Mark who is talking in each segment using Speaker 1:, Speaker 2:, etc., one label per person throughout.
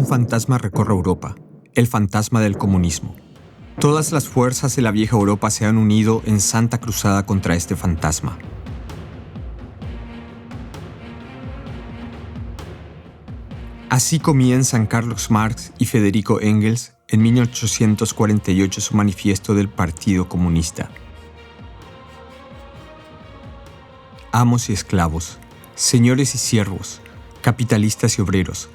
Speaker 1: Un fantasma recorre Europa, el fantasma del comunismo. Todas las fuerzas de la vieja Europa se han unido en santa cruzada contra este fantasma. Así comienzan Karl Marx y Federico Engels en 1848 su manifiesto del Partido Comunista. Amos y esclavos, señores y siervos, capitalistas y obreros,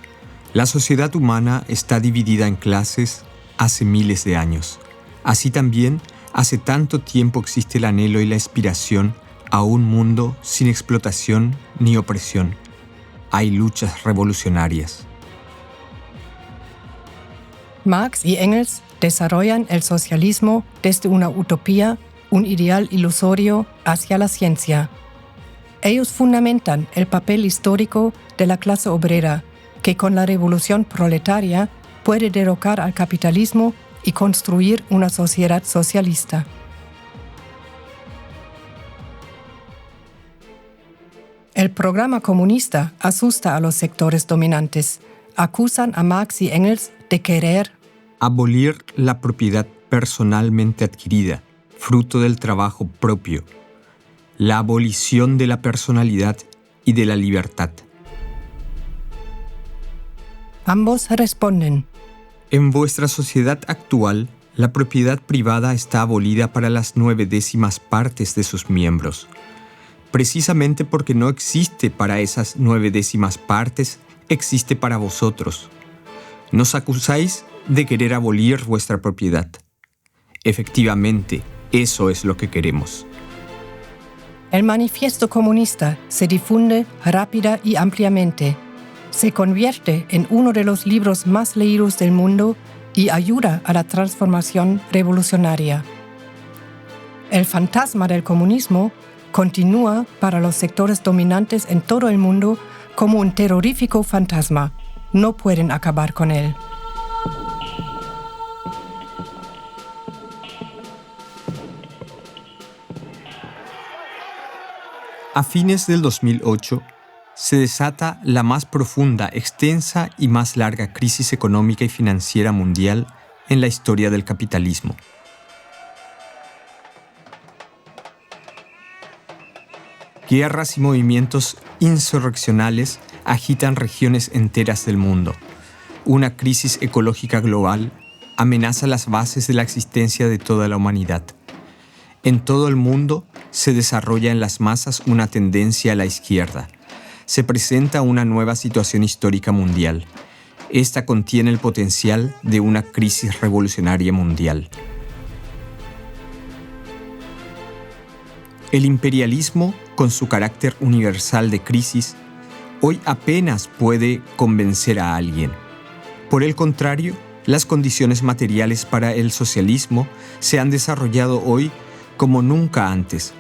Speaker 1: la sociedad humana está dividida en clases hace miles de años. Así también, hace tanto tiempo existe el anhelo y la aspiración a un mundo sin explotación ni opresión. Hay luchas revolucionarias.
Speaker 2: Marx y Engels desarrollan el socialismo desde una utopía, un ideal ilusorio hacia la ciencia. Ellos fundamentan el papel histórico de la clase obrera, que con la revolución proletaria puede derrocar al capitalismo y construir una sociedad socialista. El programa comunista asusta a los sectores dominantes. Acusan a Marx y Engels de querer
Speaker 1: abolir la propiedad personalmente adquirida, fruto del trabajo propio, la abolición de la personalidad y de la libertad.
Speaker 2: Ambos responden:
Speaker 1: en vuestra sociedad actual, la propiedad privada está abolida para las 9/10 partes de sus miembros. Precisamente porque no existe para esas 9/10 partes, existe para vosotros. Nos acusáis de querer abolir vuestra propiedad. Efectivamente, eso es lo que queremos.
Speaker 2: El manifiesto comunista se difunde rápida y ampliamente. Se convierte en uno de los libros más leídos del mundo y ayuda a la transformación revolucionaria. El fantasma del comunismo continúa para los sectores dominantes en todo el mundo como un terrorífico fantasma. No pueden acabar con él.
Speaker 1: A fines del 2008, se desata la más profunda, extensa y más larga crisis económica y financiera mundial en la historia del capitalismo. Guerras y movimientos insurreccionales agitan regiones enteras del mundo. Una crisis ecológica global amenaza las bases de la existencia de toda la humanidad. En todo el mundo se desarrolla en las masas una tendencia a la izquierda. Se presenta una nueva situación histórica mundial. Esta contiene el potencial de una crisis revolucionaria mundial. El imperialismo, con su carácter universal de crisis, hoy apenas puede convencer a alguien. Por el contrario, las condiciones materiales para el socialismo se han desarrollado hoy como nunca antes.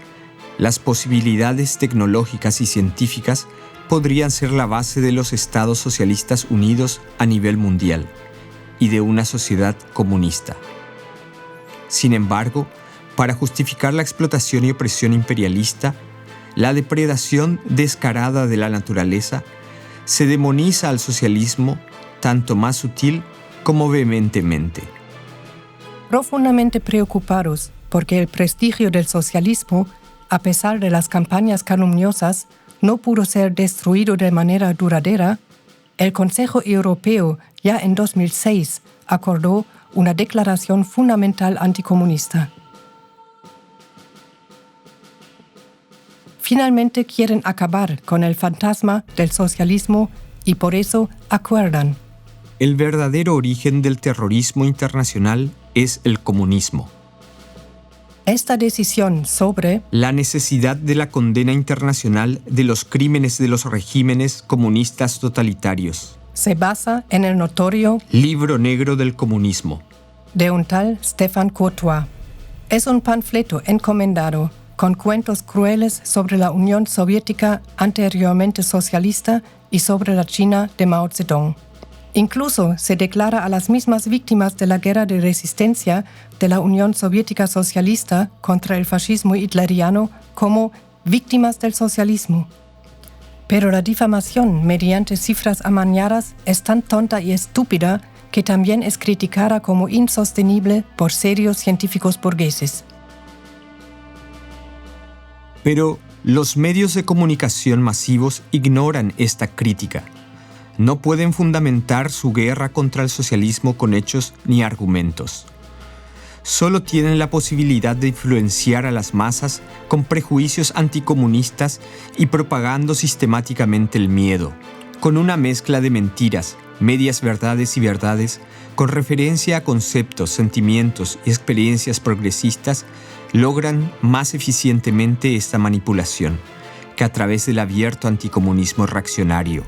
Speaker 1: Las posibilidades tecnológicas y científicas podrían ser la base de los estados socialistas unidos a nivel mundial y de una sociedad comunista. Sin embargo, para justificar la explotación y opresión imperialista, la depredación descarada de la naturaleza, se demoniza al socialismo tanto más sutil como vehementemente.
Speaker 2: Profundamente preocupados porque el prestigio del socialismo, a pesar de las campañas calumniosas, no pudo ser destruido de manera duradera, el Consejo Europeo ya en 2006 acordó una declaración fundamental anticomunista. Finalmente quieren acabar con el fantasma del socialismo y por eso acuerdan:
Speaker 1: el verdadero origen del terrorismo internacional es el comunismo.
Speaker 2: Esta decisión sobre
Speaker 1: la necesidad de la condena internacional de los crímenes de los regímenes comunistas totalitarios
Speaker 2: se basa en el notorio
Speaker 1: Libro Negro del Comunismo
Speaker 2: de un tal Stéphane Courtois. Es un panfleto encomendado con cuentos crueles sobre la Unión Soviética anteriormente socialista y sobre la China de Mao Zedong. Incluso se declara a las mismas víctimas de la guerra de resistencia de la Unión Soviética Socialista contra el fascismo hitleriano como víctimas del socialismo. Pero la difamación mediante cifras amañadas es tan tonta y estúpida que también es criticada como insostenible por serios científicos burgueses.
Speaker 1: Pero los medios de comunicación masivos ignoran esta crítica. No pueden fundamentar su guerra contra el socialismo con hechos ni argumentos. Solo tienen la posibilidad de influenciar a las masas con prejuicios anticomunistas y propagando sistemáticamente el miedo, con una mezcla de mentiras, medias verdades y verdades, con referencia a conceptos, sentimientos y experiencias progresistas, logran más eficientemente esta manipulación que a través del abierto anticomunismo reaccionario.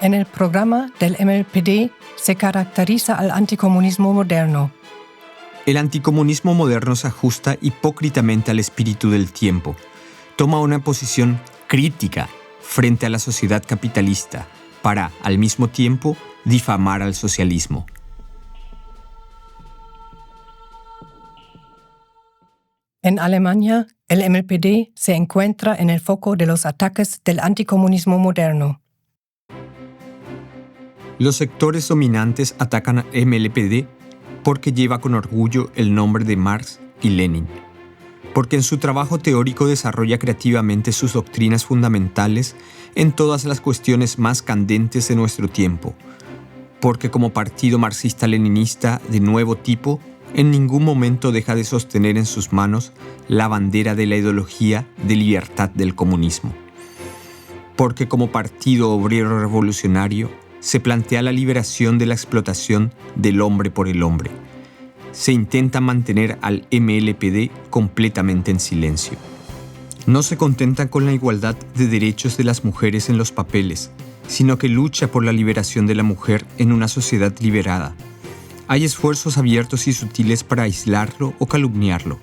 Speaker 2: En el programa del MLPD se caracteriza al anticomunismo moderno.
Speaker 1: El anticomunismo moderno se ajusta hipócritamente al espíritu del tiempo. Toma una posición crítica frente a la sociedad capitalista para, al mismo tiempo, difamar al socialismo.
Speaker 2: En Alemania, el MLPD se encuentra en el foco de los ataques del anticomunismo moderno.
Speaker 1: Los sectores dominantes atacan a MLPD porque lleva con orgullo el nombre de Marx y Lenin, porque en su trabajo teórico desarrolla creativamente sus doctrinas fundamentales en todas las cuestiones más candentes de nuestro tiempo, porque como partido marxista-leninista de nuevo tipo, en ningún momento deja de sostener en sus manos la bandera de la ideología de libertad del comunismo, porque como partido obrero revolucionario, se plantea la liberación de la explotación del hombre por el hombre. Se intenta mantener al MLPD completamente en silencio. No se contenta con la igualdad de derechos de las mujeres en los papeles, sino que lucha por la liberación de la mujer en una sociedad liberada. Hay esfuerzos abiertos y sutiles para aislarlo o calumniarlo,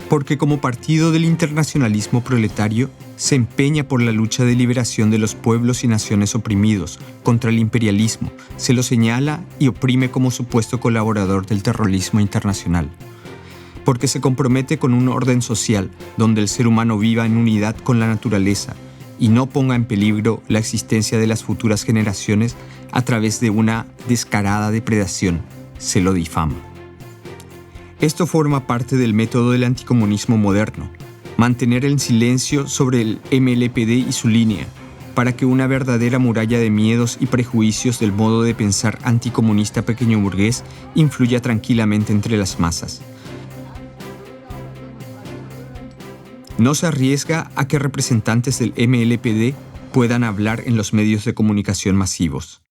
Speaker 1: porque como partido del internacionalismo proletario se empeña por la lucha de liberación de los pueblos y naciones oprimidos contra el imperialismo, se lo señala y oprime como supuesto colaborador del terrorismo internacional, porque se compromete con un orden social donde el ser humano viva en unidad con la naturaleza y no ponga en peligro la existencia de las futuras generaciones a través de una descarada depredación, se lo difama. Esto forma parte del método del anticomunismo moderno, mantener el silencio sobre el MLPD y su línea, para que una verdadera muralla de miedos y prejuicios del modo de pensar anticomunista pequeño burgués influya tranquilamente entre las masas. No se arriesga a que representantes del MLPD puedan hablar en los medios de comunicación masivos.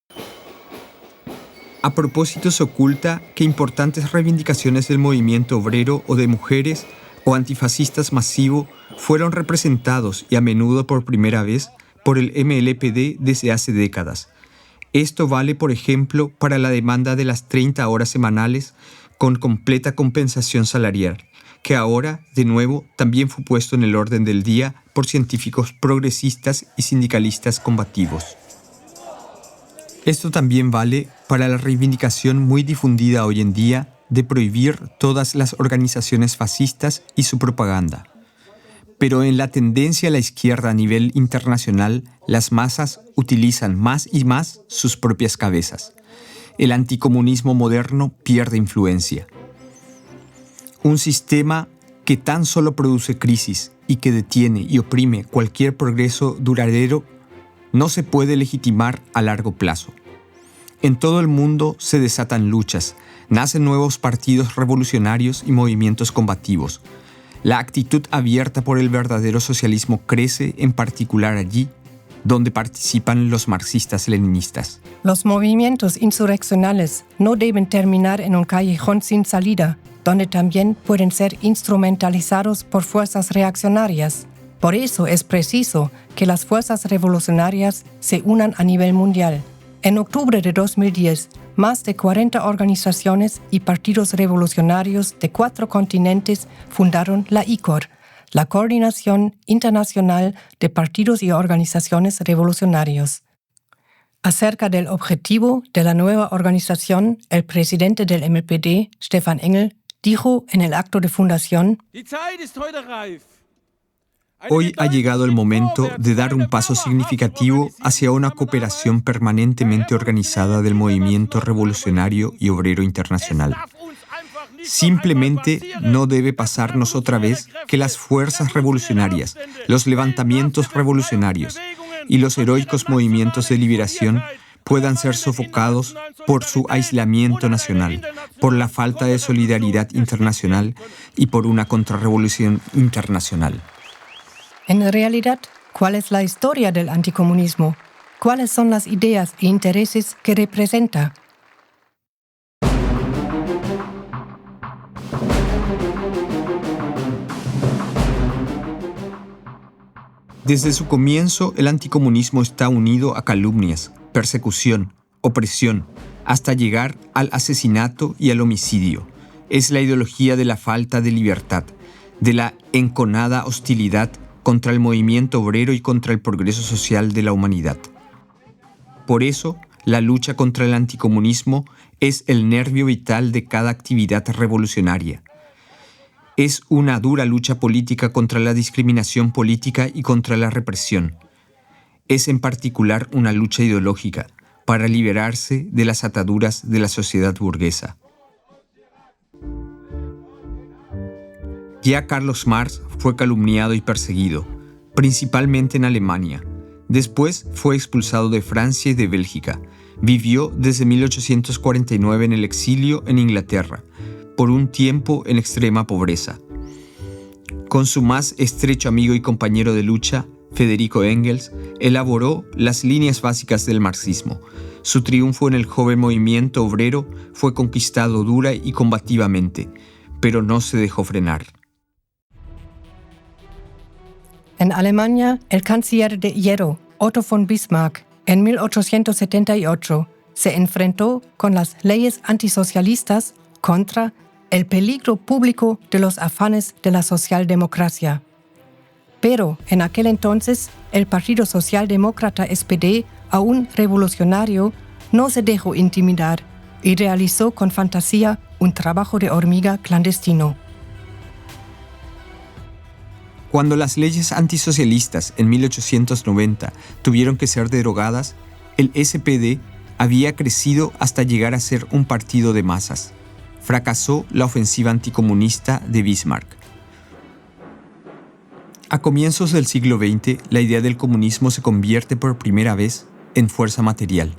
Speaker 1: A propósito, se oculta que importantes reivindicaciones del movimiento obrero o de mujeres o antifascistas masivo fueron representados y a menudo por primera vez por el MLPD desde hace décadas. Esto vale, por ejemplo, para la demanda de las 30 horas semanales con completa compensación salarial, que ahora, de nuevo, también fue puesto en el orden del día por científicos progresistas y sindicalistas combativos. Esto también vale para la reivindicación muy difundida hoy en día de prohibir todas las organizaciones fascistas y su propaganda. Pero en la tendencia a la izquierda a nivel internacional, las masas utilizan más y más sus propias cabezas. El anticomunismo moderno pierde influencia. Un sistema que tan solo produce crisis y que detiene y oprime cualquier progreso duradero no se puede legitimar a largo plazo. En todo el mundo se desatan luchas, nacen nuevos partidos revolucionarios y movimientos combativos. La actitud abierta por el verdadero socialismo crece, en particular allí donde participan los marxistas-leninistas.
Speaker 2: Los movimientos insurreccionales no deben terminar en un callejón sin salida, donde también pueden ser instrumentalizados por fuerzas reaccionarias. Por eso es preciso que las fuerzas revolucionarias se unan a nivel mundial. En octubre de 2010, más de 40 organizaciones y partidos revolucionarios de 4 continentes fundaron la ICOR, la Coordinación Internacional de Partidos y Organizaciones Revolucionarios. Acerca del objetivo de la nueva organización, el presidente del MLPD, Stefan Engel, dijo en el acto de fundación:
Speaker 1: Hoy ha llegado el momento de dar un paso significativo hacia una cooperación permanentemente organizada del movimiento revolucionario y obrero internacional. Simplemente no debe pasarnos otra vez que las fuerzas revolucionarias, los levantamientos revolucionarios y los heroicos movimientos de liberación puedan ser sofocados por su aislamiento nacional, por la falta de solidaridad internacional y por una contrarrevolución internacional.
Speaker 2: En realidad, ¿cuál es la historia del anticomunismo? ¿Cuáles son las ideas e intereses que representa?
Speaker 1: Desde su comienzo, el anticomunismo está unido a calumnias, persecución, opresión, hasta llegar al asesinato y al homicidio. Es la ideología de la falta de libertad, de la enconada hostilidad contra el movimiento obrero y contra el progreso social de la humanidad. Por eso, la lucha contra el anticomunismo es el nervio vital de cada actividad revolucionaria. Es una dura lucha política contra la discriminación política y contra la represión. Es en particular una lucha ideológica para liberarse de las ataduras de la sociedad burguesa. Ya Carlos Marx fue calumniado y perseguido, principalmente en Alemania. Después fue expulsado de Francia y de Bélgica. Vivió desde 1849 en el exilio en Inglaterra, por un tiempo en extrema pobreza. Con su más estrecho amigo y compañero de lucha, Federico Engels, elaboró las líneas básicas del marxismo. Su triunfo en el joven movimiento obrero fue conquistado dura y combativamente, pero no se dejó frenar.
Speaker 2: En Alemania, el canciller de hierro, Otto von Bismarck, en 1878, se enfrentó con las leyes antisocialistas contra el peligro público de los afanes de la socialdemocracia. Pero en aquel entonces, el Partido Socialdemócrata SPD, aún revolucionario, no se dejó intimidar y realizó con fantasía un trabajo de hormiga clandestino.
Speaker 1: Cuando las leyes antisocialistas en 1890 tuvieron que ser derogadas, el SPD había crecido hasta llegar a ser un partido de masas. Fracasó la ofensiva anticomunista de Bismarck. A comienzos del siglo XX, la idea del comunismo se convierte por primera vez en fuerza material.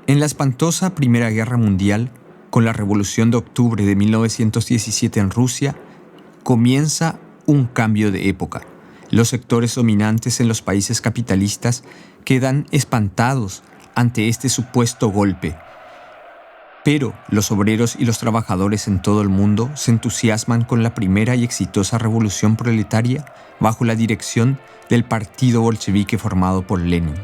Speaker 1: En la espantosa Primera Guerra Mundial, con la Revolución de Octubre de 1917 en Rusia, comienza un cambio de época. Los sectores dominantes en los países capitalistas quedan espantados ante este supuesto golpe. Pero los obreros y los trabajadores en todo el mundo se entusiasman con la primera y exitosa revolución proletaria bajo la dirección del partido bolchevique formado por Lenin.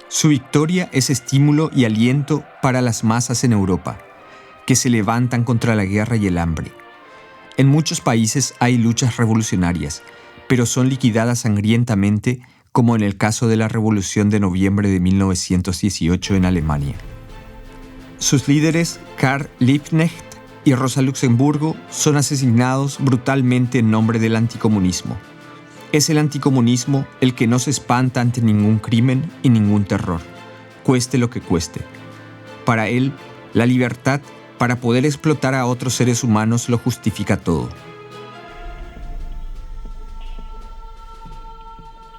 Speaker 1: Su victoria es estímulo y aliento para las masas en Europa, que se levantan contra la guerra y el hambre. En muchos países hay luchas revolucionarias, pero son liquidadas sangrientamente, como en el caso de la Revolución de noviembre de 1918 en Alemania. Sus líderes, Karl Liebknecht y Rosa Luxemburgo, son asesinados brutalmente en nombre del anticomunismo. Es el anticomunismo el que no se espanta ante ningún crimen y ningún terror, cueste lo que cueste. Para él, la libertad para poder explotar a otros seres humanos lo justifica todo.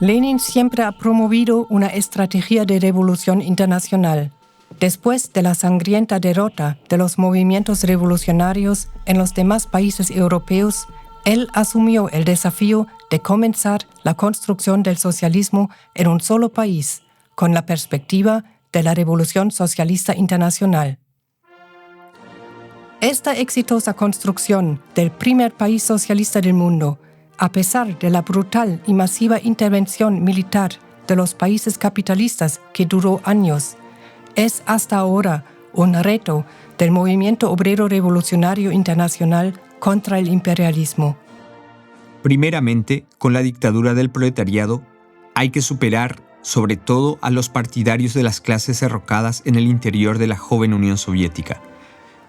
Speaker 2: Lenin siempre ha promovido una estrategia de revolución internacional. Después de la sangrienta derrota de los movimientos revolucionarios en los demás países europeos, él asumió el desafío de comenzar la construcción del socialismo en un solo país, con la perspectiva de la Revolución Socialista Internacional. Esta exitosa construcción del primer país socialista del mundo, a pesar de la brutal y masiva intervención militar de los países capitalistas que duró años, es hasta ahora un reto del movimiento obrero revolucionario internacional contra el imperialismo.
Speaker 1: Primeramente, con la dictadura del proletariado, hay que superar, sobre todo, a los partidarios de las clases derrocadas en el interior de la joven Unión Soviética.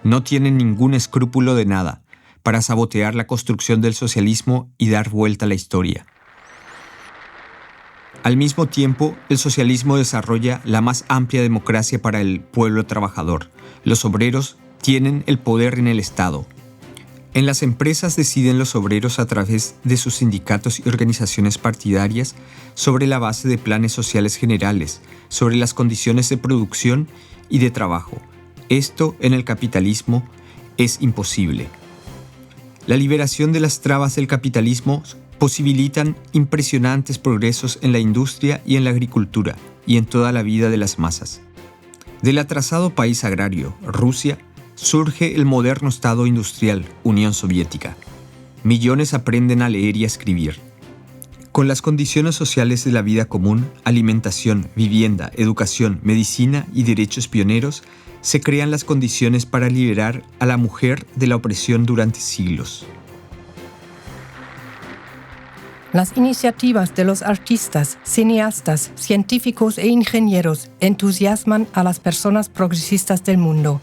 Speaker 1: no tienen ningún escrúpulo de nada para sabotear la construcción del socialismo y dar vuelta a la historia. Al mismo tiempo, el socialismo desarrolla la más amplia democracia para el pueblo trabajador. Los obreros tienen el poder en el Estado. En las empresas deciden los obreros a través de sus sindicatos y organizaciones partidarias sobre la base de planes sociales generales, sobre las condiciones de producción y de trabajo. Esto en el capitalismo es imposible. La liberación de las trabas del capitalismo posibilitan impresionantes progresos en la industria y en la agricultura y en toda la vida de las masas. Del atrasado país agrario, Rusia, surge el moderno Estado industrial, Unión Soviética. Millones aprenden a leer y a escribir. Con las condiciones sociales de la vida común, alimentación, vivienda, educación, medicina y derechos pioneros, se crean las condiciones para liberar a la mujer de la opresión durante siglos.
Speaker 2: Las iniciativas de los artistas, cineastas, científicos e ingenieros entusiasman a las personas progresistas del mundo.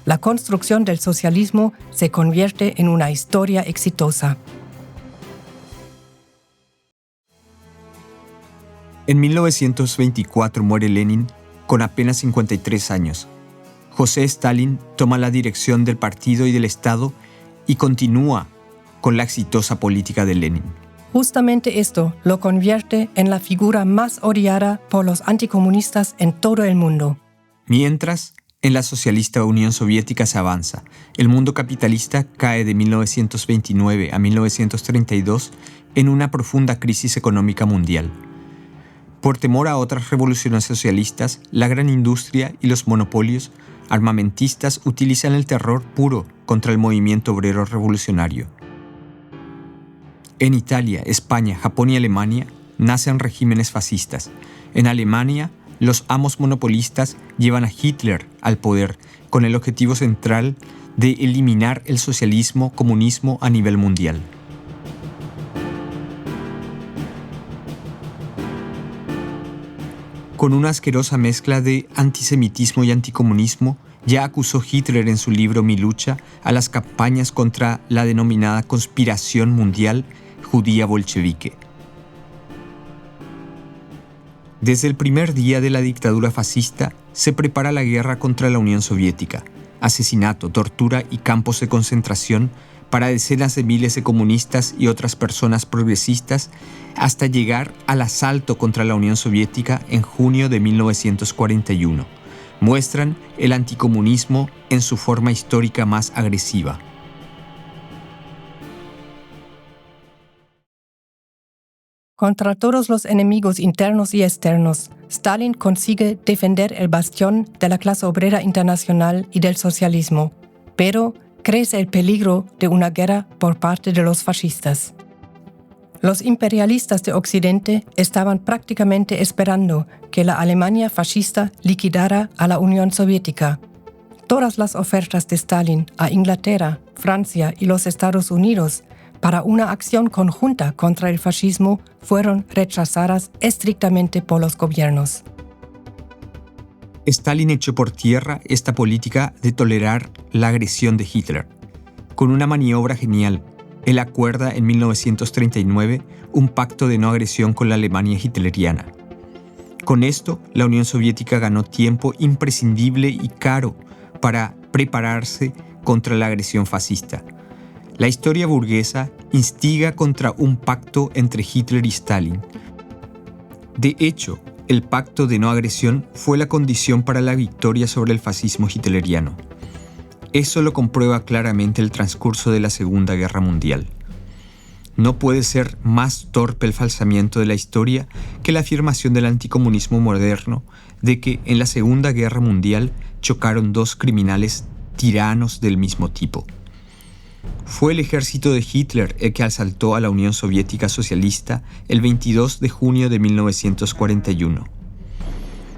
Speaker 2: La construcción del socialismo se convierte en una historia exitosa.
Speaker 1: En 1924 muere Lenin con apenas 53 años. José Stalin toma la dirección del partido y del Estado y continúa con la exitosa política de Lenin.
Speaker 2: Justamente esto lo convierte en la figura más odiada por los anticomunistas en todo el mundo.
Speaker 1: Mientras, en la socialista Unión Soviética se avanza. El mundo capitalista cae de 1929 a 1932 en una profunda crisis económica mundial. Por temor a otras revoluciones socialistas, la gran industria y los monopolios armamentistas utilizan el terror puro contra el movimiento obrero revolucionario. En Italia, España, Japón y Alemania nacen regímenes fascistas. En Alemania, los amos monopolistas llevan a Hitler al poder con el objetivo central de eliminar el socialismo-comunismo a nivel mundial. Con una asquerosa mezcla de antisemitismo y anticomunismo, ya acusó Hitler en su libro Mi lucha a las campañas contra la denominada conspiración mundial judía bolchevique. Desde el primer día de la dictadura fascista se prepara la guerra contra la Unión Soviética, asesinato, tortura y campos de concentración para decenas de miles de comunistas y otras personas progresistas hasta llegar al asalto contra la Unión Soviética en junio de 1941. Muestran el anticomunismo en su forma histórica más agresiva.
Speaker 2: Contra todos los enemigos internos y externos, Stalin consigue defender el bastión de la clase obrera internacional y del socialismo, pero crece el peligro de una guerra por parte de los fascistas. Los imperialistas de Occidente estaban prácticamente esperando que la Alemania fascista liquidara a la Unión Soviética. Todas las ofertas de Stalin a Inglaterra, Francia y los Estados Unidos para una acción conjunta contra el fascismo fueron rechazadas estrictamente por los gobiernos.
Speaker 1: Stalin echó por tierra esta política de tolerar la agresión de Hitler. Con una maniobra genial, él acuerda en 1939 un pacto de no agresión con la Alemania hitleriana. Con esto, la Unión Soviética ganó tiempo imprescindible y caro para prepararse contra la agresión fascista. La historia burguesa instiga contra un pacto entre Hitler y Stalin. De hecho, el pacto de no agresión fue la condición para la victoria sobre el fascismo hitleriano. Eso lo comprueba claramente el transcurso de la Segunda Guerra Mundial. No puede ser más torpe el falsamiento de la historia que la afirmación del anticomunismo moderno de que en la Segunda Guerra Mundial chocaron dos criminales tiranos del mismo tipo. Fue el ejército de Hitler el que asaltó a la Unión Soviética Socialista el 22 de junio de 1941.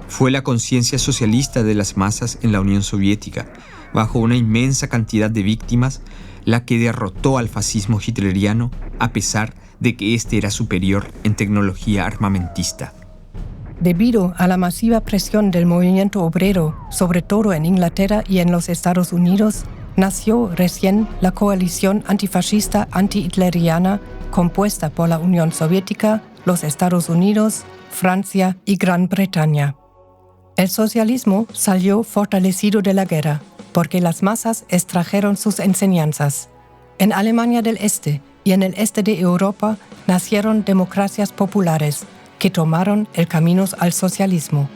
Speaker 1: Fue la conciencia socialista de las masas en la Unión Soviética, bajo una inmensa cantidad de víctimas, la que derrotó al fascismo hitleriano a pesar de que éste era superior en tecnología armamentista.
Speaker 2: Debido a la masiva presión del movimiento obrero, sobre todo en Inglaterra y en los Estados Unidos, nació recién la coalición antifascista anti-hitleriana compuesta por la Unión Soviética, los Estados Unidos, Francia y Gran Bretaña. El socialismo salió fortalecido de la guerra porque las masas extrajeron sus enseñanzas. En Alemania del Este y en el este de Europa nacieron democracias populares que tomaron el camino al socialismo.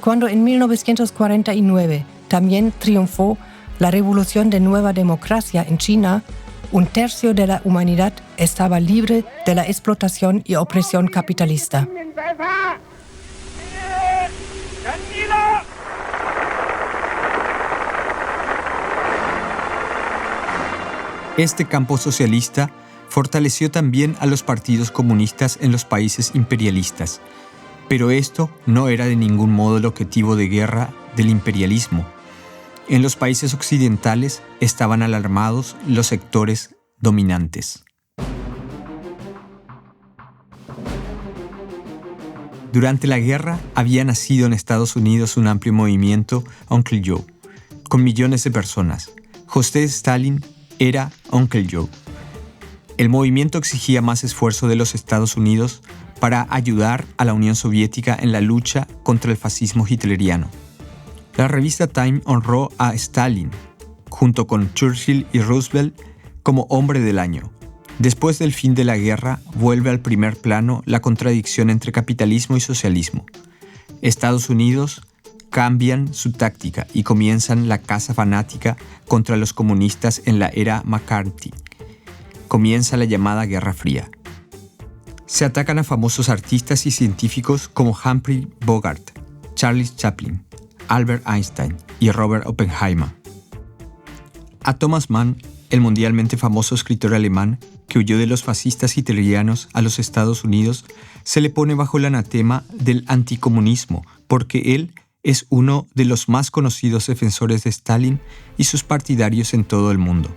Speaker 2: Cuando en 1949 también triunfó la revolución de nueva democracia en China, un tercio de la humanidad estaba libre de la explotación y opresión capitalista.
Speaker 1: Este campo socialista fortaleció también a los partidos comunistas en los países imperialistas, pero esto no era de ningún modo el objetivo de guerra del imperialismo. En los países occidentales estaban alarmados los sectores dominantes. Durante la guerra había nacido en Estados Unidos un amplio movimiento Uncle Joe, con millones de personas. José Stalin era Uncle Joe. El movimiento exigía más esfuerzo de los Estados Unidos para ayudar a la Unión Soviética en la lucha contra el fascismo hitleriano. La revista Time honró a Stalin, junto con Churchill y Roosevelt, como hombre del año. Después del fin de la guerra, vuelve al primer plano la contradicción entre capitalismo y socialismo. Estados Unidos cambian su táctica y comienzan la caza fanática contra los comunistas en la era McCarthy. Comienza la llamada Guerra Fría. Se atacan a famosos artistas y científicos como Humphrey Bogart, Charles Chaplin, Albert Einstein y Robert Oppenheimer. A Thomas Mann, el mundialmente famoso escritor alemán que huyó de los fascistas hitlerianos a los Estados Unidos, se le pone bajo el anatema del anticomunismo porque él es uno de los más conocidos defensores de Stalin y sus partidarios en todo el mundo.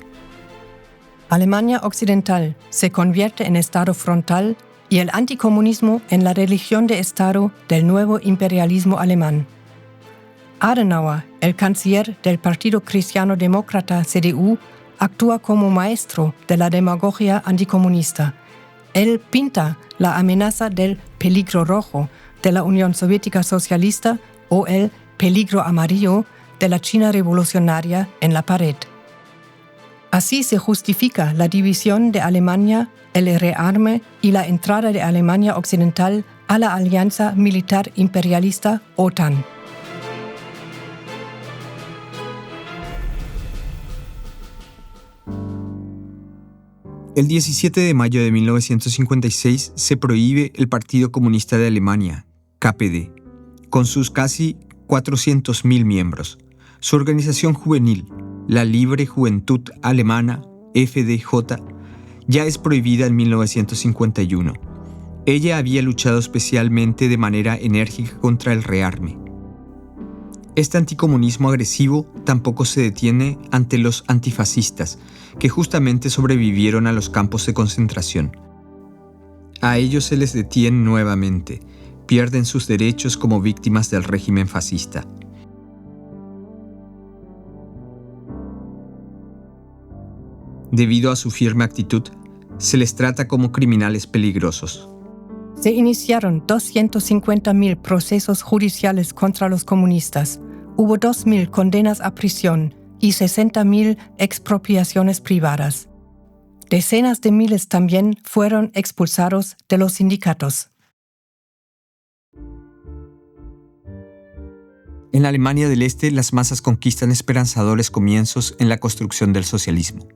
Speaker 2: Alemania Occidental se convierte en Estado frontal y el anticomunismo en la religión de Estado del nuevo imperialismo alemán. Adenauer, el canciller del Partido Cristiano Demócrata CDU, actúa como maestro de la demagogia anticomunista. Él pinta la amenaza del peligro rojo de la Unión Soviética Socialista o el peligro amarillo de la China revolucionaria en la pared. Así se justifica la división de Alemania, el rearme y la entrada de Alemania Occidental a la alianza militar imperialista OTAN.
Speaker 1: El 17 de mayo de 1956 se prohíbe el Partido Comunista de Alemania, KPD, con sus casi 400.000 miembros. Su organización juvenil, la Libre Juventud Alemana, FDJ, ya es prohibida en 1951. Ella había luchado especialmente de manera enérgica contra el rearme. Este anticomunismo agresivo tampoco se detiene ante los antifascistas, que justamente sobrevivieron a los campos de concentración. A ellos se les detiene nuevamente, pierden sus derechos como víctimas del régimen fascista. Debido a su firme actitud, se les trata como criminales peligrosos.
Speaker 2: Se iniciaron 250.000 procesos judiciales contra los comunistas. Hubo 2.000 condenas a prisión y 60.000 expropiaciones privadas. Decenas de miles también fueron expulsados de los sindicatos.
Speaker 1: En la Alemania del Este, las masas conquistan esperanzadores comienzos en la construcción del socialismo.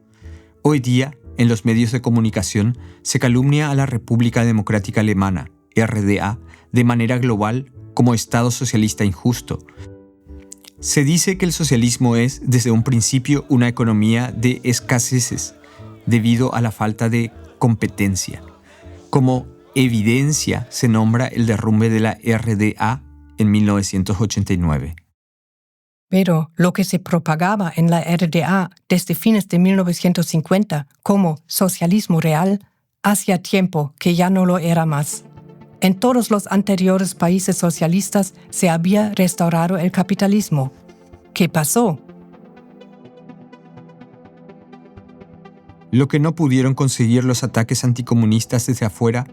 Speaker 1: Hoy día, en los medios de comunicación, se calumnia a la República Democrática Alemana, RDA, de manera global como Estado socialista injusto. Se dice que el socialismo es, desde un principio, una economía de escaseces, debido a la falta de competencia. Como evidencia se nombra el derrumbe de la RDA en 1989.
Speaker 2: Pero lo que se propagaba en la RDA desde fines de 1950 como socialismo real, hacía tiempo que ya no lo era más. En todos los anteriores países socialistas se había restaurado el capitalismo. ¿Qué pasó?
Speaker 1: Lo que no pudieron conseguir los ataques anticomunistas desde afuera,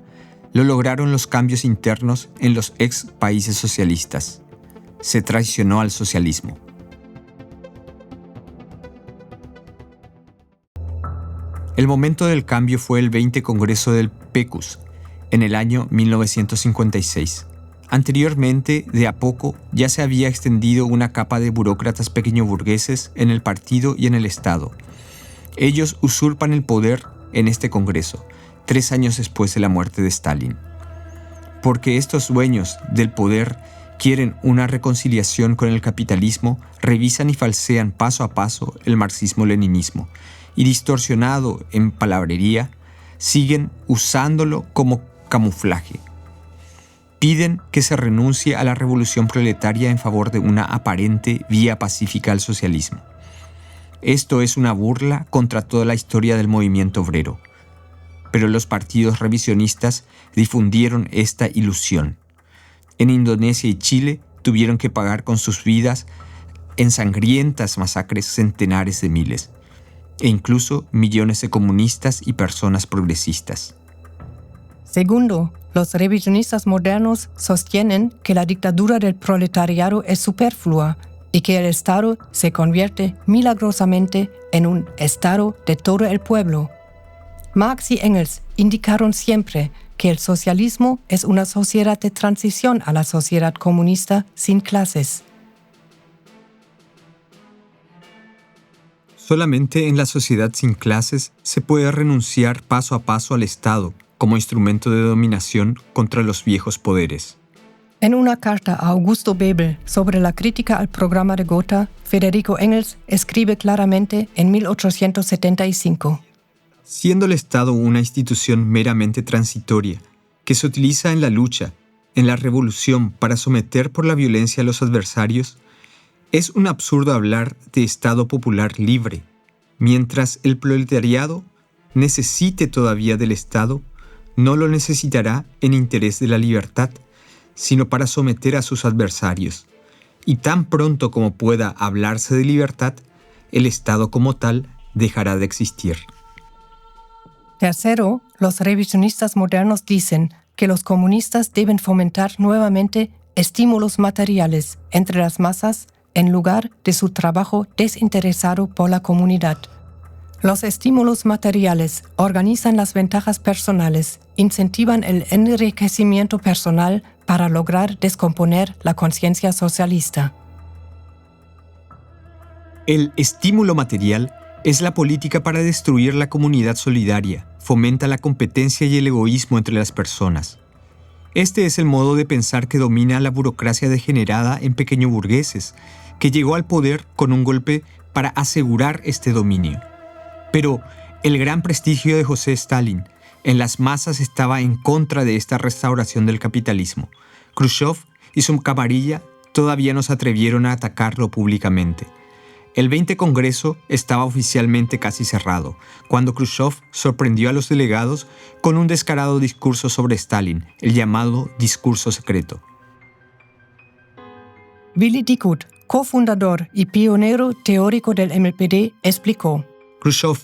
Speaker 1: lo lograron los cambios internos en los ex países socialistas. Se traicionó al socialismo. El momento del cambio fue el 20 Congreso del PECUS, en el año 1956. Anteriormente, de a poco, ya se había extendido una capa de burócratas pequeñoburgueses en el partido y en el Estado. Ellos usurpan el poder en este Congreso, 3 años después de la muerte de Stalin. Porque estos dueños del poder quieren una reconciliación con el capitalismo, revisan y falsean paso a paso el marxismo-leninismo, y distorsionado en palabrería, siguen usándolo como camuflaje. Piden que se renuncie a la revolución proletaria en favor de una aparente vía pacífica al socialismo. Esto es una burla contra toda la historia del movimiento obrero. Pero los partidos revisionistas difundieron esta ilusión. En Indonesia y Chile tuvieron que pagar con sus vidas en sangrientas masacres centenares de miles, e incluso millones de comunistas y personas progresistas.
Speaker 2: Segundo, los revisionistas modernos sostienen que la dictadura del proletariado es superflua y que el Estado se convierte milagrosamente en un Estado de todo el pueblo. Marx y Engels indicaron siempre que el socialismo es una sociedad de transición a la sociedad comunista sin clases.
Speaker 1: Solamente en la sociedad sin clases se puede renunciar paso a paso al Estado como instrumento de dominación contra los viejos poderes.
Speaker 2: En una carta a Augusto Bebel sobre la crítica al programa de Gotha, Federico Engels escribe claramente en 1875.
Speaker 1: Siendo el Estado una institución meramente transitoria, que se utiliza en la lucha, en la revolución para someter por la violencia a los adversarios, es un absurdo hablar de Estado popular libre, mientras el proletariado necesite todavía del Estado, no lo necesitará en interés de la libertad, sino para someter a sus adversarios. Y tan pronto como pueda hablarse de libertad, el Estado como tal dejará de existir.
Speaker 2: Tercero, los revisionistas modernos dicen que los comunistas deben fomentar nuevamente estímulos materiales entre las masas en lugar de su trabajo desinteresado por la comunidad. Los estímulos materiales organizan las ventajas personales, incentivan el enriquecimiento personal para lograr descomponer la conciencia socialista.
Speaker 1: El estímulo material es la política para destruir la comunidad solidaria, fomenta la competencia y el egoísmo entre las personas. Este es el modo de pensar que domina la burocracia degenerada en pequeñoburgueses, que llegó al poder con un golpe para asegurar este dominio. Pero el gran prestigio de José Stalin en las masas estaba en contra de esta restauración del capitalismo. Khrushchev y su camarilla todavía no se atrevieron a atacarlo públicamente. El 20 Congreso estaba oficialmente casi cerrado, cuando Khrushchev sorprendió a los delegados con un descarado discurso sobre Stalin, el llamado discurso secreto.
Speaker 2: Willy Dickhut, cofundador y pionero teórico del MLPD, explicó:
Speaker 1: Khrushchev,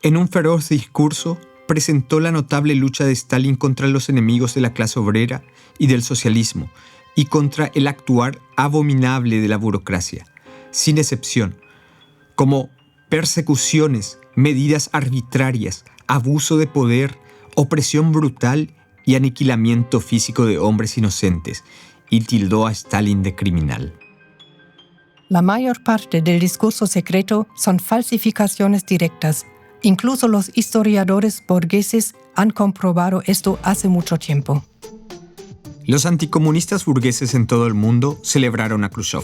Speaker 1: en un feroz discurso, presentó la notable lucha de Stalin contra los enemigos de la clase obrera y del socialismo, y contra el actuar abominable de la burocracia, sin excepción, como persecuciones, medidas arbitrarias, abuso de poder, opresión brutal y aniquilamiento físico de hombres inocentes, y tildó a Stalin de criminal.
Speaker 2: La mayor parte del discurso secreto son falsificaciones directas. Incluso los historiadores burgueses han comprobado esto hace mucho tiempo.
Speaker 1: Los anticomunistas burgueses en todo el mundo celebraron a Khrushchev.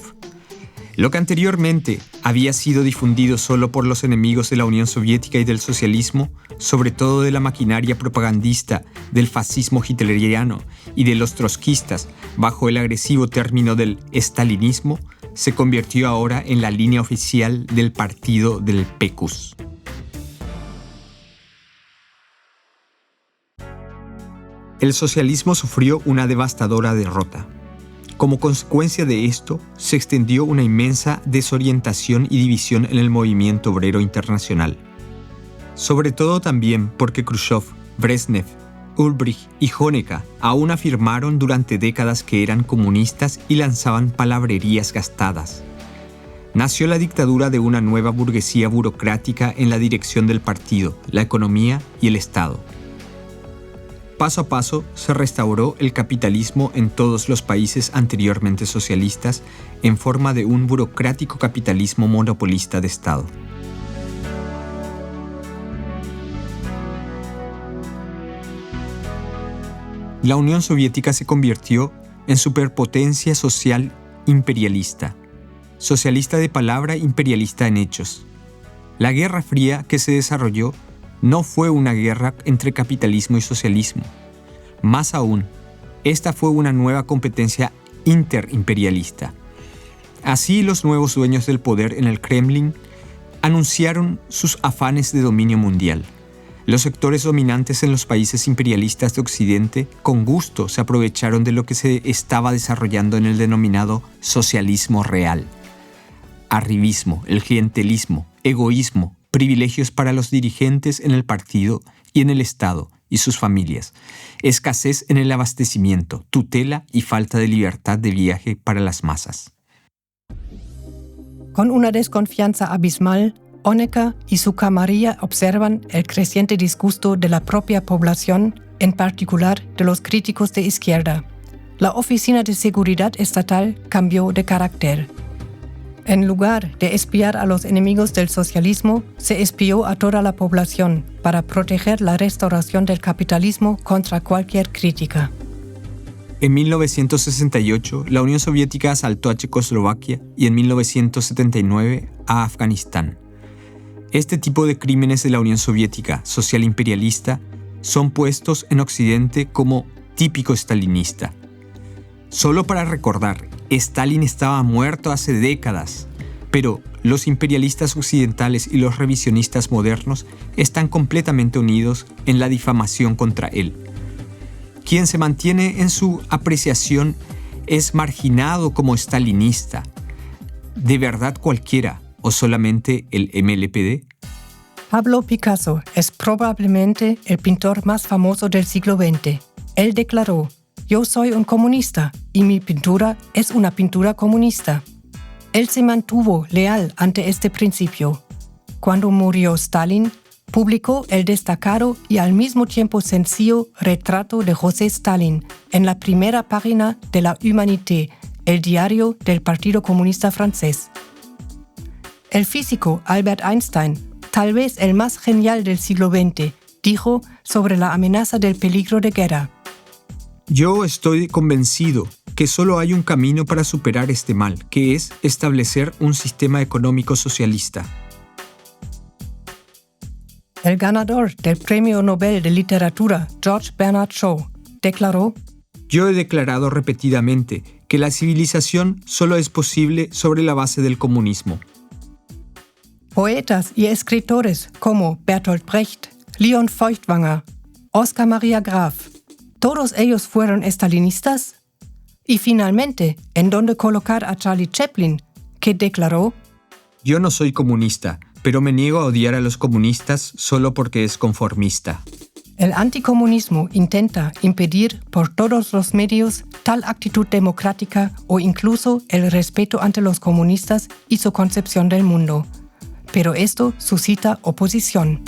Speaker 1: Lo que anteriormente había sido difundido solo por los enemigos de la Unión Soviética y del socialismo, sobre todo de la maquinaria propagandista del fascismo hitleriano y de los trotskistas, bajo el agresivo término del estalinismo, se convirtió ahora en la línea oficial del partido del PECUS. El socialismo sufrió una devastadora derrota. Como consecuencia de esto, se extendió una inmensa desorientación y división en el movimiento obrero internacional. Sobre todo también porque Khrushchev, Brezhnev, Ulbricht y Honecker aún afirmaron durante décadas que eran comunistas y lanzaban palabrerías gastadas. Nació la dictadura de una nueva burguesía burocrática en la dirección del partido, la economía y el Estado. Paso a paso se restauró el capitalismo en todos los países anteriormente socialistas en forma de un burocrático capitalismo monopolista de Estado. La Unión Soviética se convirtió en superpotencia social imperialista, socialista de palabra, imperialista en hechos. La Guerra Fría que se desarrolló no fue una guerra entre capitalismo y socialismo. Más aún, esta fue una nueva competencia interimperialista. Así, los nuevos dueños del poder en el Kremlin anunciaron sus afanes de dominio mundial. Los sectores dominantes en los países imperialistas de Occidente con gusto se aprovecharon de lo que se estaba desarrollando en el denominado socialismo real. Arribismo, el clientelismo, egoísmo, privilegios para los dirigentes en el partido y en el Estado y sus familias, escasez en el abastecimiento, tutela y falta de libertad de viaje para las masas.
Speaker 2: Con una desconfianza abismal, Honecker y su camarilla observan el creciente disgusto de la propia población, en particular de los críticos de izquierda. La Oficina de Seguridad Estatal cambió de carácter. En lugar de espiar a los enemigos del socialismo, se espió a toda la población para proteger la restauración del capitalismo contra cualquier crítica.
Speaker 1: En 1968, la Unión Soviética asaltó a Checoslovaquia y en 1979 a Afganistán. Este tipo de crímenes de la Unión Soviética social imperialista son puestos en Occidente como típico stalinista. Solo para recordar, Stalin estaba muerto hace décadas, pero los imperialistas occidentales y los revisionistas modernos están completamente unidos en la difamación contra él. Quien se mantiene en su apreciación es marginado como stalinista. ¿De verdad cualquiera o solamente el MLPD?
Speaker 2: Pablo Picasso es probablemente el pintor más famoso del siglo XX. Él declaró: "Yo soy un comunista y mi pintura es una pintura comunista". Él se mantuvo leal ante este principio. Cuando murió Stalin, publicó el destacado y al mismo tiempo sencillo retrato de José Stalin en la primera página de la Humanité, el diario del Partido Comunista Francés. El físico Albert Einstein, tal vez el más genial del siglo XX, dijo sobre la amenaza del peligro de guerra:
Speaker 1: "Yo estoy convencido que solo hay un camino para superar este mal, que es establecer un sistema económico socialista".
Speaker 2: El ganador del Premio Nobel de Literatura, George Bernard Shaw, declaró:
Speaker 1: "Yo he declarado repetidamente que la civilización solo es posible sobre la base del comunismo".
Speaker 2: Poetas y escritores como Bertolt Brecht, Leon Feuchtwanger, Oskar Maria Graf, ¿todos ellos fueron estalinistas? Y finalmente, ¿en dónde colocar a Charlie Chaplin, que declaró:
Speaker 1: "Yo no soy comunista, pero me niego a odiar a los comunistas solo porque es conformista"?
Speaker 2: El anticomunismo intenta impedir por todos los medios tal actitud democrática o incluso el respeto ante los comunistas y su concepción del mundo. Pero esto suscita oposición.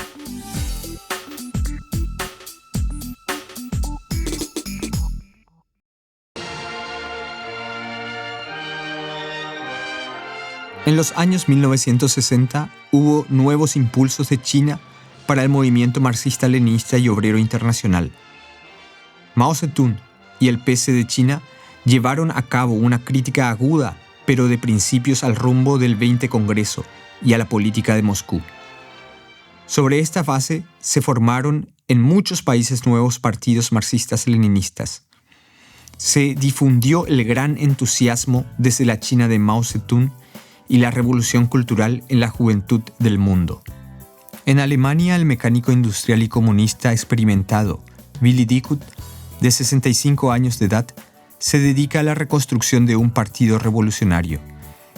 Speaker 1: En los años 1960 hubo nuevos impulsos de China para el movimiento marxista-leninista y obrero internacional. Mao Zedong y el PC de China llevaron a cabo una crítica aguda, pero de principios al rumbo del 20 Congreso y a la política de Moscú. Sobre esta base se formaron en muchos países nuevos partidos marxistas-leninistas. Se difundió el gran entusiasmo desde la China de Mao Zedong y la revolución cultural en la juventud del mundo. En Alemania, el mecánico industrial y comunista experimentado Willy Dickhut, de 65 años de edad, se dedica a la reconstrucción de un partido revolucionario.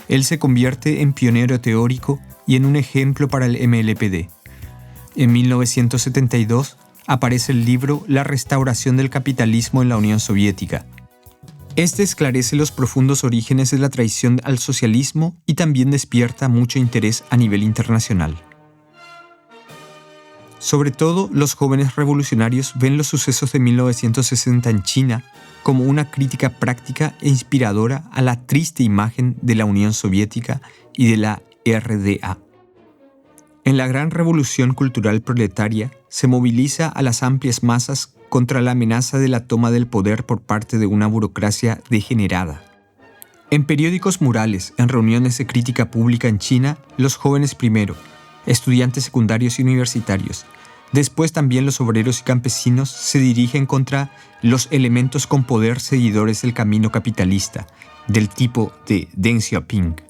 Speaker 1: Él se convierte en pionero teórico y en un ejemplo para el MLPD. En 1972 aparece el libro La restauración del capitalismo en la Unión Soviética. Este esclarece los profundos orígenes de la traición al socialismo y también despierta mucho interés a nivel internacional. Sobre todo, los jóvenes revolucionarios ven los sucesos de 1960 en China como una crítica práctica e inspiradora a la triste imagen de la Unión Soviética y de la RDA. En la gran revolución cultural proletaria se moviliza a las amplias masas contra la amenaza de la toma del poder por parte de una burocracia degenerada. En periódicos murales, en reuniones de crítica pública en China, los jóvenes primero, estudiantes secundarios y universitarios, después también los obreros y campesinos se dirigen contra los elementos con poder seguidores del camino capitalista, del tipo de Deng Xiaoping.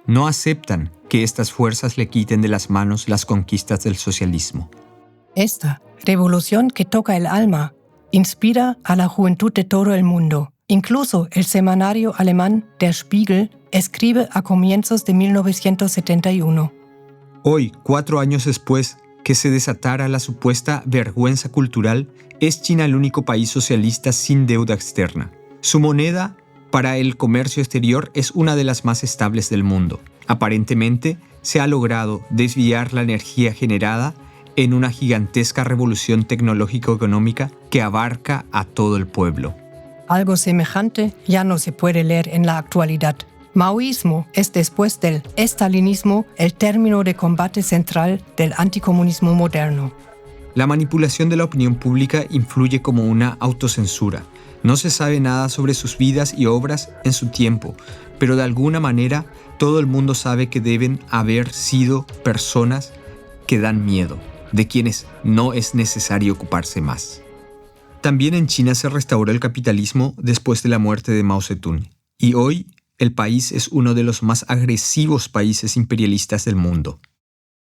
Speaker 1: No aceptan que estas fuerzas le quiten de las manos las conquistas del socialismo.
Speaker 2: Esta revolución que toca el alma inspira a la juventud de todo el mundo. Incluso el semanario alemán Der Spiegel escribe a comienzos de 1971.
Speaker 1: Hoy, 4 años después que se desatara la supuesta vergüenza cultural, es China el único país socialista sin deuda externa. Su moneda para el comercio exterior es una de las más estables del mundo. Aparentemente, se ha logrado desviar la energía generada en una gigantesca revolución tecnológico-económica que abarca a todo el pueblo.
Speaker 2: Algo semejante ya no se puede leer en la actualidad. Maoísmo es después del estalinismo el término de combate central del anticomunismo moderno.
Speaker 1: La manipulación de la opinión pública influye como una autocensura. No se sabe nada sobre sus vidas y obras en su tiempo, pero de alguna manera todo el mundo sabe que deben haber sido personas que dan miedo, de quienes no es necesario ocuparse más. También en China se restauró el capitalismo después de la muerte de Mao Zedong, y hoy el país es uno de los más agresivos países imperialistas del mundo.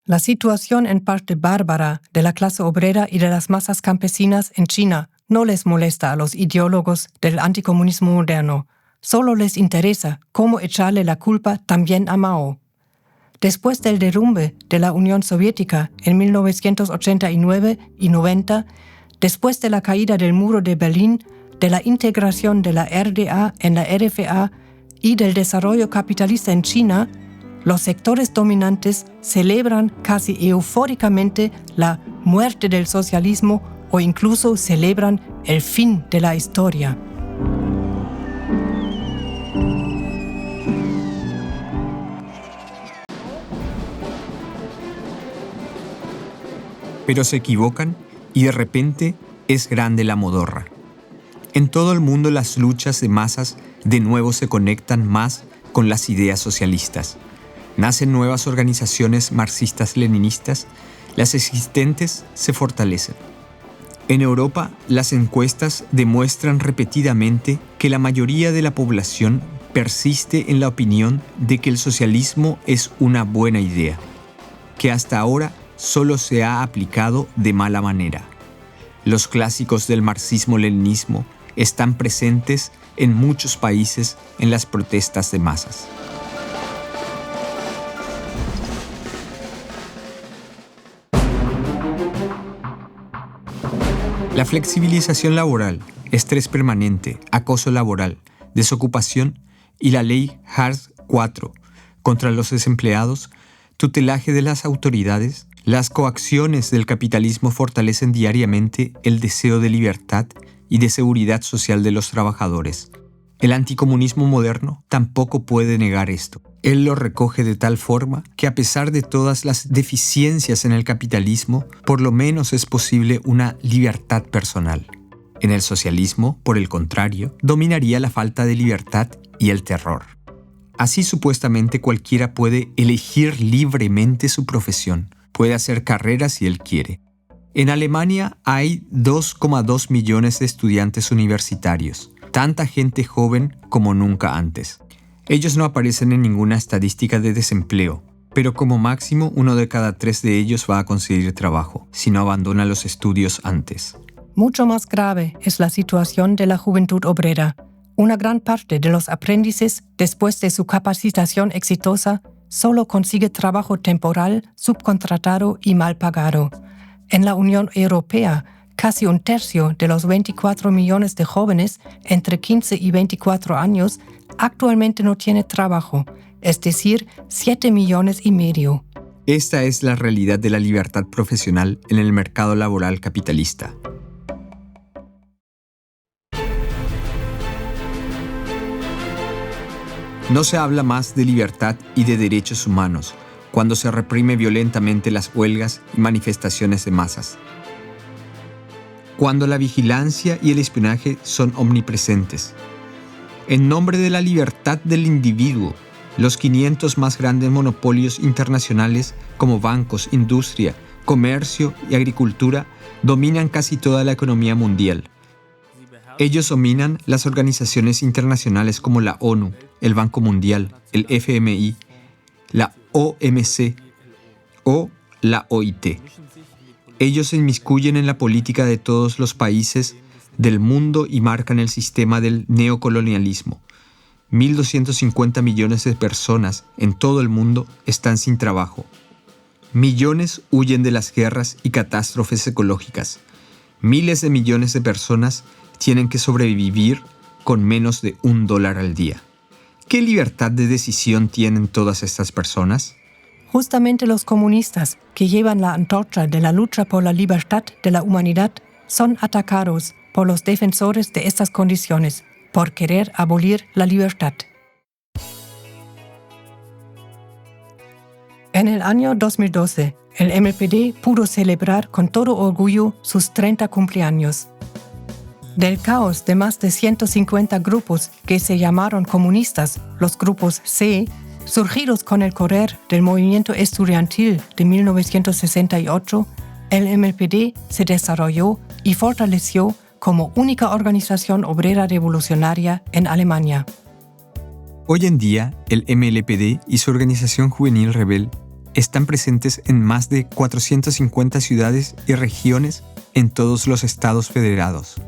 Speaker 2: La situación en parte bárbara de la clase obrera y de las masas campesinas en China no les molesta a los ideólogos del anticomunismo moderno, solo les interesa cómo echarle la culpa también a Mao. Después del derrumbe de la Unión Soviética en 1989 y 90, después de la caída del muro de Berlín, de la integración de la RDA en la RFA y del desarrollo capitalista en China, los sectores dominantes celebran casi eufóricamente la muerte del socialismo o incluso celebran el fin de la historia.
Speaker 1: Pero se equivocan y de repente es grande la modorra. En todo el mundo las luchas de masas de nuevo se conectan más con las ideas socialistas. Nacen nuevas organizaciones marxistas-leninistas, las existentes se fortalecen. En Europa, las encuestas demuestran repetidamente que la mayoría de la población persiste en la opinión de que el socialismo es una buena idea, que hasta ahora solo se ha aplicado de mala manera. Los clásicos del marxismo-leninismo están presentes en muchos países en las protestas de masas. La flexibilización laboral, estrés permanente, acoso laboral, desocupación y la ley HARS 4 contra los desempleados, tutelaje de las autoridades, las coacciones del capitalismo fortalecen diariamente el deseo de libertad y de seguridad social de los trabajadores. El anticomunismo moderno tampoco puede negar esto. Él lo recoge de tal forma que a pesar de todas las deficiencias en el capitalismo, por lo menos es posible una libertad personal. En el socialismo, por el contrario, dominaría la falta de libertad y el terror. Así supuestamente cualquiera puede elegir libremente su profesión, puede hacer carrera si él quiere. En Alemania hay 2,2 millones de estudiantes universitarios, tanta gente joven como nunca antes. Ellos no aparecen en ninguna estadística de desempleo, pero como máximo 1 de cada 3 de ellos va a conseguir trabajo, si no abandona los estudios antes.
Speaker 2: Mucho más grave es la situación de la juventud obrera. Una gran parte de los aprendices, después de su capacitación exitosa, solo consigue trabajo temporal, subcontratado y mal pagado. En la Unión Europea, casi un tercio de los 24 millones de jóvenes entre 15 y 24 años actualmente no tiene trabajo, es decir, 7,5 millones.
Speaker 1: Esta es la realidad de la libertad profesional en el mercado laboral capitalista. No se habla más de libertad y de derechos humanos cuando se reprime violentamente las huelgas y manifestaciones de masas. Cuando la vigilancia y el espionaje son omnipresentes. En nombre de la libertad del individuo, los 500 más grandes monopolios internacionales como bancos, industria, comercio y agricultura dominan casi toda la economía mundial. Ellos dominan las organizaciones internacionales como la ONU, el Banco Mundial, el FMI, la OMC o la OIT. Ellos se inmiscuyen en la política de todos los países del mundo y marcan el sistema del neocolonialismo. 1.250 millones de personas en todo el mundo están sin trabajo. Millones huyen de las guerras y catástrofes ecológicas. Miles de millones de personas tienen que sobrevivir con menos de $1 al día. ¿Qué libertad de decisión tienen todas estas personas?
Speaker 2: Justamente los comunistas, que llevan la antorcha de la lucha por la libertad de la humanidad, son atacados por los defensores de estas condiciones, por querer abolir la libertad. En el año 2012, el MLPD pudo celebrar con todo orgullo sus 30 cumpleaños. Del caos de más de 150 grupos que se llamaron comunistas, los grupos C, surgidos con el correr del movimiento estudiantil de 1968, el MLPD se desarrolló y fortaleció como única organización obrera revolucionaria en Alemania.
Speaker 1: Hoy en día, el MLPD y su organización juvenil rebel están presentes en más de 450 ciudades y regiones en todos los estados federados.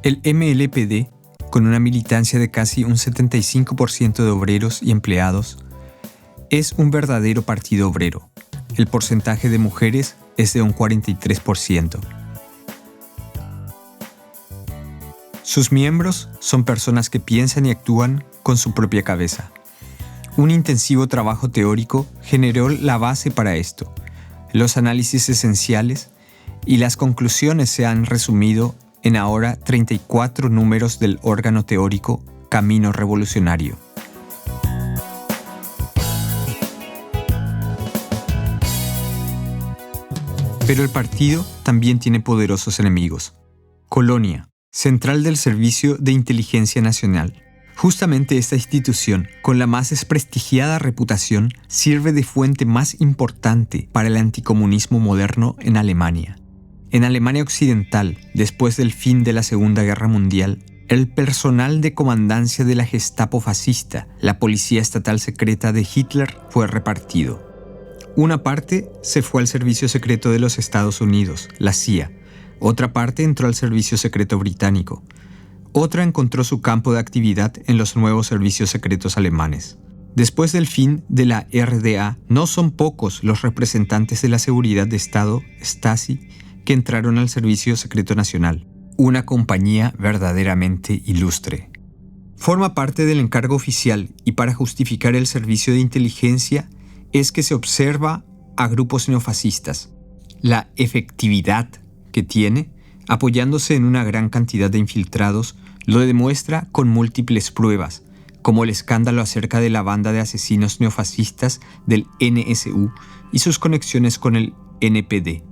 Speaker 1: El MLPD, con una militancia de casi un 75% de obreros y empleados, es un verdadero partido obrero. El porcentaje de mujeres es de un 43%. Sus miembros son personas que piensan y actúan con su propia cabeza. Un intensivo trabajo teórico generó la base para esto. Los análisis esenciales y las conclusiones se han resumido en ahora 34 números del órgano teórico Camino Revolucionario. Pero el partido también tiene poderosos enemigos. Colonia, central del Servicio de Inteligencia Nacional. Justamente esta institución, con la más desprestigiada reputación, sirve de fuente más importante para el anticomunismo moderno en Alemania. En Alemania Occidental, después del fin de la Segunda Guerra Mundial, el personal de comandancia de la Gestapo fascista, la policía estatal secreta de Hitler, fue repartido. Una parte se fue al Servicio Secreto de los Estados Unidos, la CIA. Otra parte entró al Servicio Secreto Británico. Otra encontró su campo de actividad en los nuevos servicios secretos alemanes. Después del fin de la RDA, no son pocos los representantes de la seguridad de Estado, Stasi, que entraron al Servicio Secreto Nacional, una compañía verdaderamente ilustre. Forma parte del encargo oficial y para justificar el servicio de inteligencia es que se observa a grupos neofascistas. La efectividad que tiene, apoyándose en una gran cantidad de infiltrados, lo demuestra con múltiples pruebas, como el escándalo acerca de la banda de asesinos neofascistas del NSU y sus conexiones con el NPD.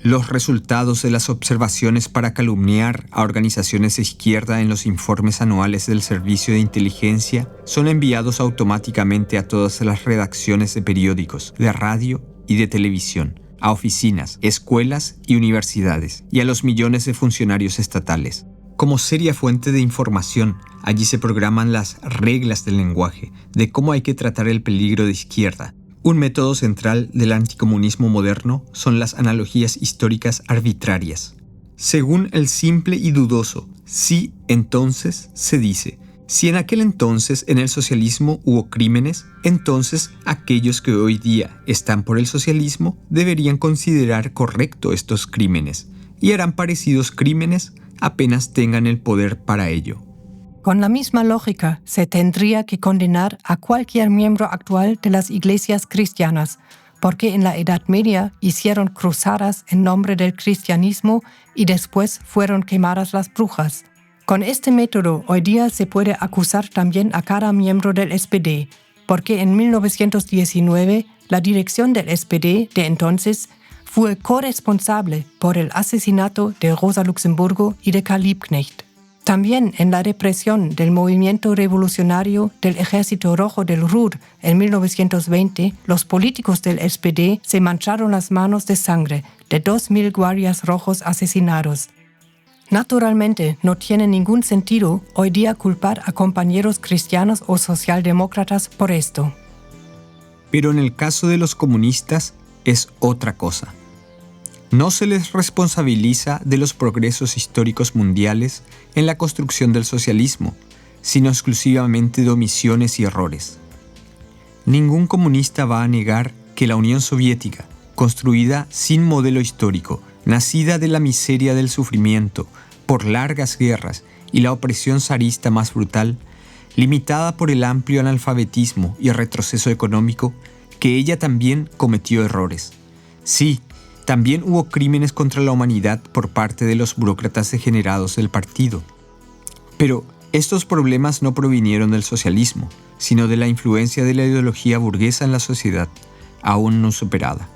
Speaker 1: Los resultados de las observaciones para calumniar a organizaciones de izquierda en los informes anuales del Servicio de Inteligencia son enviados automáticamente a todas las redacciones de periódicos, de radio y de televisión, a oficinas, escuelas y universidades, y a los millones de funcionarios estatales. Como seria fuente de información, allí se programan las reglas del lenguaje, de cómo hay que tratar el peligro de izquierda. Un método central del anticomunismo moderno son las analogías históricas arbitrarias. Según el simple y dudoso, sí, entonces se dice, Si en aquel entonces en el socialismo hubo crímenes, entonces aquellos que hoy día están por el socialismo deberían considerar correcto estos crímenes y harán parecidos crímenes apenas tengan el poder para ello.
Speaker 2: Con la misma lógica, se tendría que condenar a cualquier miembro actual de las iglesias cristianas, porque en la Edad Media hicieron cruzadas en nombre del cristianismo y después fueron quemadas las brujas. Con este método, hoy día se puede acusar también a cada miembro del SPD, porque en 1919 la dirección del SPD de entonces fue corresponsable por el asesinato de Rosa Luxemburgo y de Karl Liebknecht. También en la represión del movimiento revolucionario del Ejército Rojo del Ruhr en 1920, los políticos del SPD se mancharon las manos de sangre de 2.000 guardias rojos asesinados. Naturalmente, no tiene ningún sentido hoy día culpar a compañeros cristianos o socialdemócratas por esto.
Speaker 1: Pero en el caso de los comunistas es otra cosa. No se les responsabiliza de los progresos históricos mundiales en la construcción del socialismo, sino exclusivamente de omisiones y errores. Ningún comunista va a negar que la Unión Soviética, construida sin modelo histórico, nacida de la miseria del sufrimiento, por largas guerras y la opresión zarista más brutal, limitada por el amplio analfabetismo y el retroceso económico, que ella también cometió errores. Sí, también hubo crímenes contra la humanidad por parte de los burócratas degenerados del partido. Pero estos problemas no provinieron del socialismo, sino de la influencia de la ideología burguesa en la sociedad, aún no superada,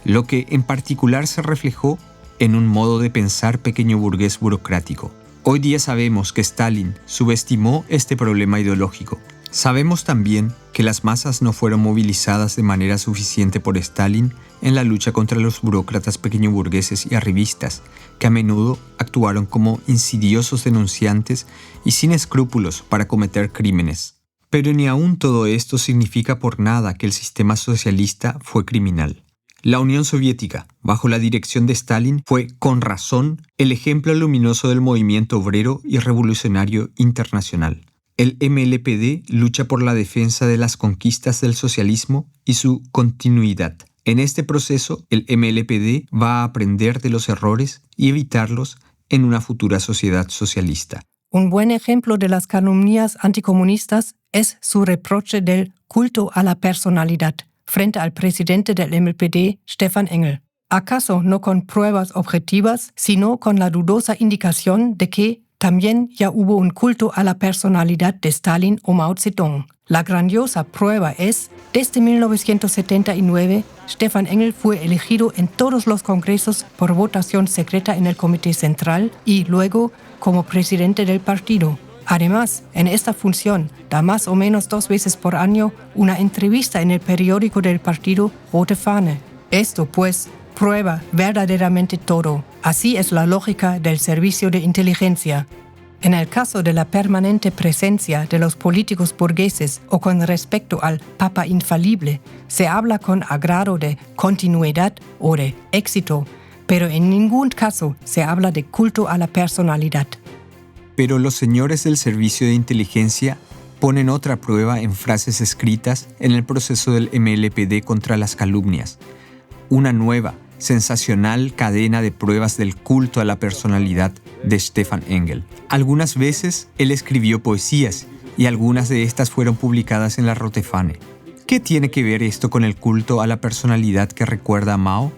Speaker 1: lo que en particular se reflejó en un modo de pensar pequeño burgués burocrático. Hoy día sabemos que Stalin subestimó este problema ideológico. Sabemos también que las masas no fueron movilizadas de manera suficiente por Stalin en la lucha contra los burócratas pequeño burgueses y arribistas, que a menudo actuaron como insidiosos denunciantes y sin escrúpulos para cometer crímenes. Pero ni aún todo esto significa por nada que el sistema socialista fue criminal. La Unión Soviética, bajo la dirección de Stalin, fue, con razón, el ejemplo luminoso del movimiento obrero y revolucionario internacional. El MLPD lucha por la defensa de las conquistas del socialismo y su continuidad. En este proceso, el MLPD va a aprender de los errores y evitarlos en una futura sociedad socialista.
Speaker 2: Un buen ejemplo de las calumnias anticomunistas es su reproche del culto a la personalidad frente al presidente del MLPD, Stefan Engel. ¿Acaso no con pruebas objetivas, sino con la dudosa indicación de que también ya hubo un culto a la personalidad de Stalin o Mao Zedong? La grandiosa prueba es, desde 1979, Stefan Engel fue elegido en todos los congresos por votación secreta en el Comité Central y luego como presidente del partido. Además, en esta función da más o menos 2 veces por año una entrevista en el periódico del partido Rote Fahne. Esto, pues, prueba verdaderamente todo. Así es la lógica del servicio de inteligencia. En el caso de la permanente presencia de los políticos burgueses o con respecto al Papa infalible, se habla con agrado de continuidad o de éxito, pero en ningún caso se habla de culto a la personalidad.
Speaker 1: Pero los señores del servicio de inteligencia ponen otra prueba en frases escritas en el proceso del MLPD contra las calumnias. Una nueva, sensacional cadena de pruebas del culto a la personalidad de Stefan Engel. Algunas veces él escribió poesías y algunas de estas fueron publicadas en la Rote Fahne. ¿Qué tiene que ver esto con el culto a la personalidad que recuerda a Mao?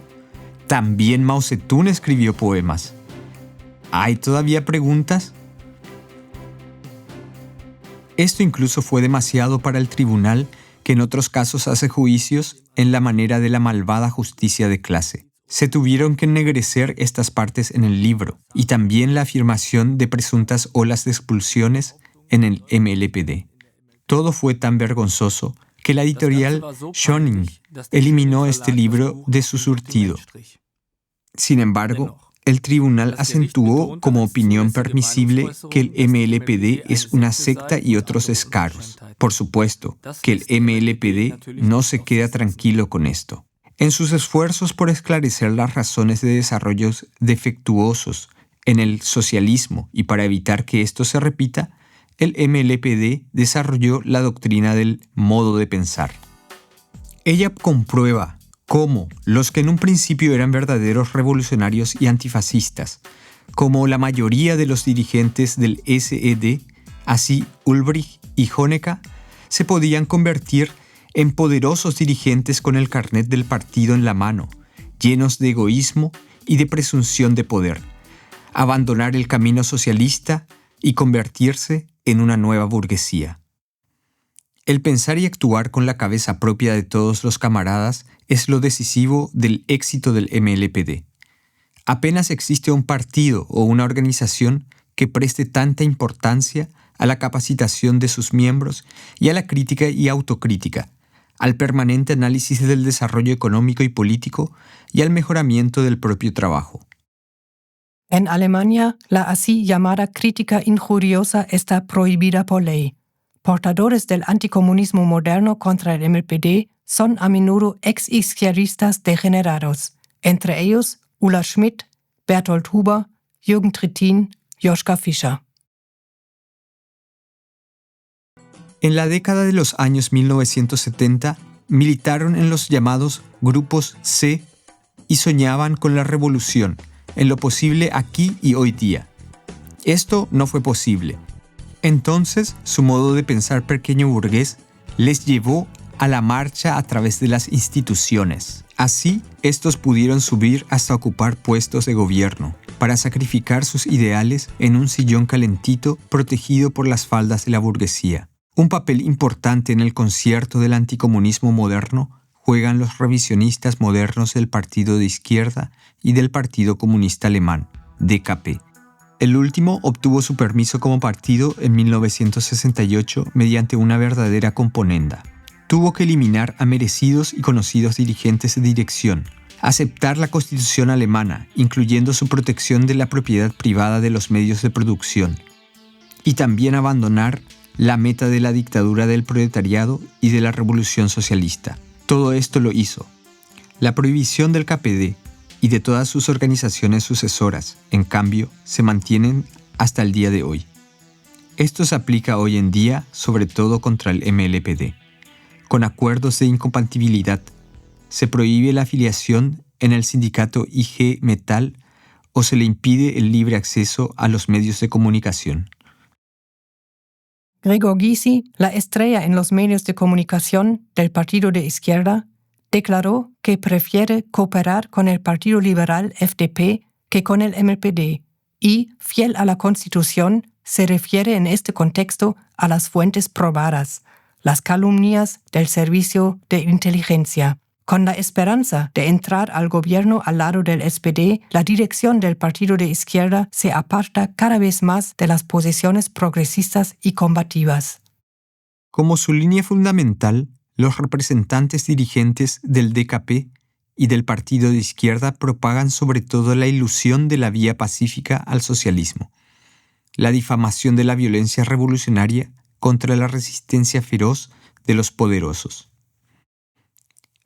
Speaker 1: También Mao Zedong escribió poemas. ¿Hay todavía preguntas? Esto incluso fue demasiado para el tribunal, que en otros casos hace juicios en la manera de la malvada justicia de clase. Se tuvieron que ennegrecer estas partes en el libro y también la afirmación de presuntas olas de expulsiones en el MLPD. Todo fue tan vergonzoso que la editorial Schöning eliminó este libro de su surtido. Sin embargo, el tribunal acentuó como opinión permisible que el MLPD es una secta y otros escaros. Por supuesto que el MLPD no se queda tranquilo con esto. En sus esfuerzos por esclarecer las razones de desarrollos defectuosos en el socialismo y para evitar que esto se repita, el MLPD desarrolló la doctrina del modo de pensar. Ella comprueba cómo los que en un principio eran verdaderos revolucionarios y antifascistas, como la mayoría de los dirigentes del SED, así Ulbricht y Honecker, se podían convertir en poderosos dirigentes con el carnet del partido en la mano, llenos de egoísmo y de presunción de poder, abandonar el camino socialista y convertirse en una nueva burguesía. El pensar y actuar con la cabeza propia de todos los camaradas es lo decisivo del éxito del MLPD. Apenas existe un partido o una organización que preste tanta importancia a la capacitación de sus miembros y a la crítica y autocrítica, al permanente análisis del desarrollo económico y político y al mejoramiento del propio trabajo.
Speaker 2: En Alemania, la así llamada crítica injuriosa está prohibida por ley. Portadores del anticomunismo moderno contra el MLPD son a menudo ex-izquierdistas degenerados, entre ellos Ulla Schmidt, Bertolt Huber, Jürgen Trittin, Joschka Fischer.
Speaker 1: En la década de los años 1970, militaron en los llamados grupos C y soñaban con la revolución, en lo posible aquí y hoy día. Esto no fue posible. Entonces, su modo de pensar pequeño burgués les llevó a la marcha a través de las instituciones. Así, estos pudieron subir hasta ocupar puestos de gobierno, para sacrificar sus ideales en un sillón calentito protegido por las faldas de la burguesía. Un papel importante en el concierto del anticomunismo moderno juegan los revisionistas modernos del Partido de Izquierda y del Partido Comunista Alemán, DKP. El último obtuvo su permiso como partido en 1968 mediante una verdadera componenda. Tuvo que eliminar a merecidos y conocidos dirigentes de dirección, aceptar la Constitución alemana, incluyendo su protección de la propiedad privada de los medios de producción, y también abandonar la meta de la dictadura del proletariado y de la revolución socialista. Todo esto lo hizo. La prohibición del KPD y de todas sus organizaciones sucesoras, en cambio, se mantienen hasta el día de hoy. Esto se aplica hoy en día sobre todo contra el MLPD. Con acuerdos de incompatibilidad, se prohíbe la afiliación en el sindicato IG Metall o se le impide el libre acceso a los medios de comunicación.
Speaker 2: Gregor Gysi, la estrella en los medios de comunicación del Partido de Izquierda, declaró que prefiere cooperar con el Partido Liberal FDP que con el MLPD y, fiel a la Constitución, se refiere en este contexto a las fuentes probadas, las calumnias del servicio de inteligencia. Con la esperanza de entrar al gobierno al lado del SPD, la dirección del Partido de Izquierda se aparta cada vez más de las posiciones progresistas y combativas.
Speaker 1: Como su línea fundamental, los representantes dirigentes del DKP y del Partido de Izquierda propagan sobre todo la ilusión de la vía pacífica al socialismo, la difamación de la violencia revolucionaria contra la resistencia feroz de los poderosos.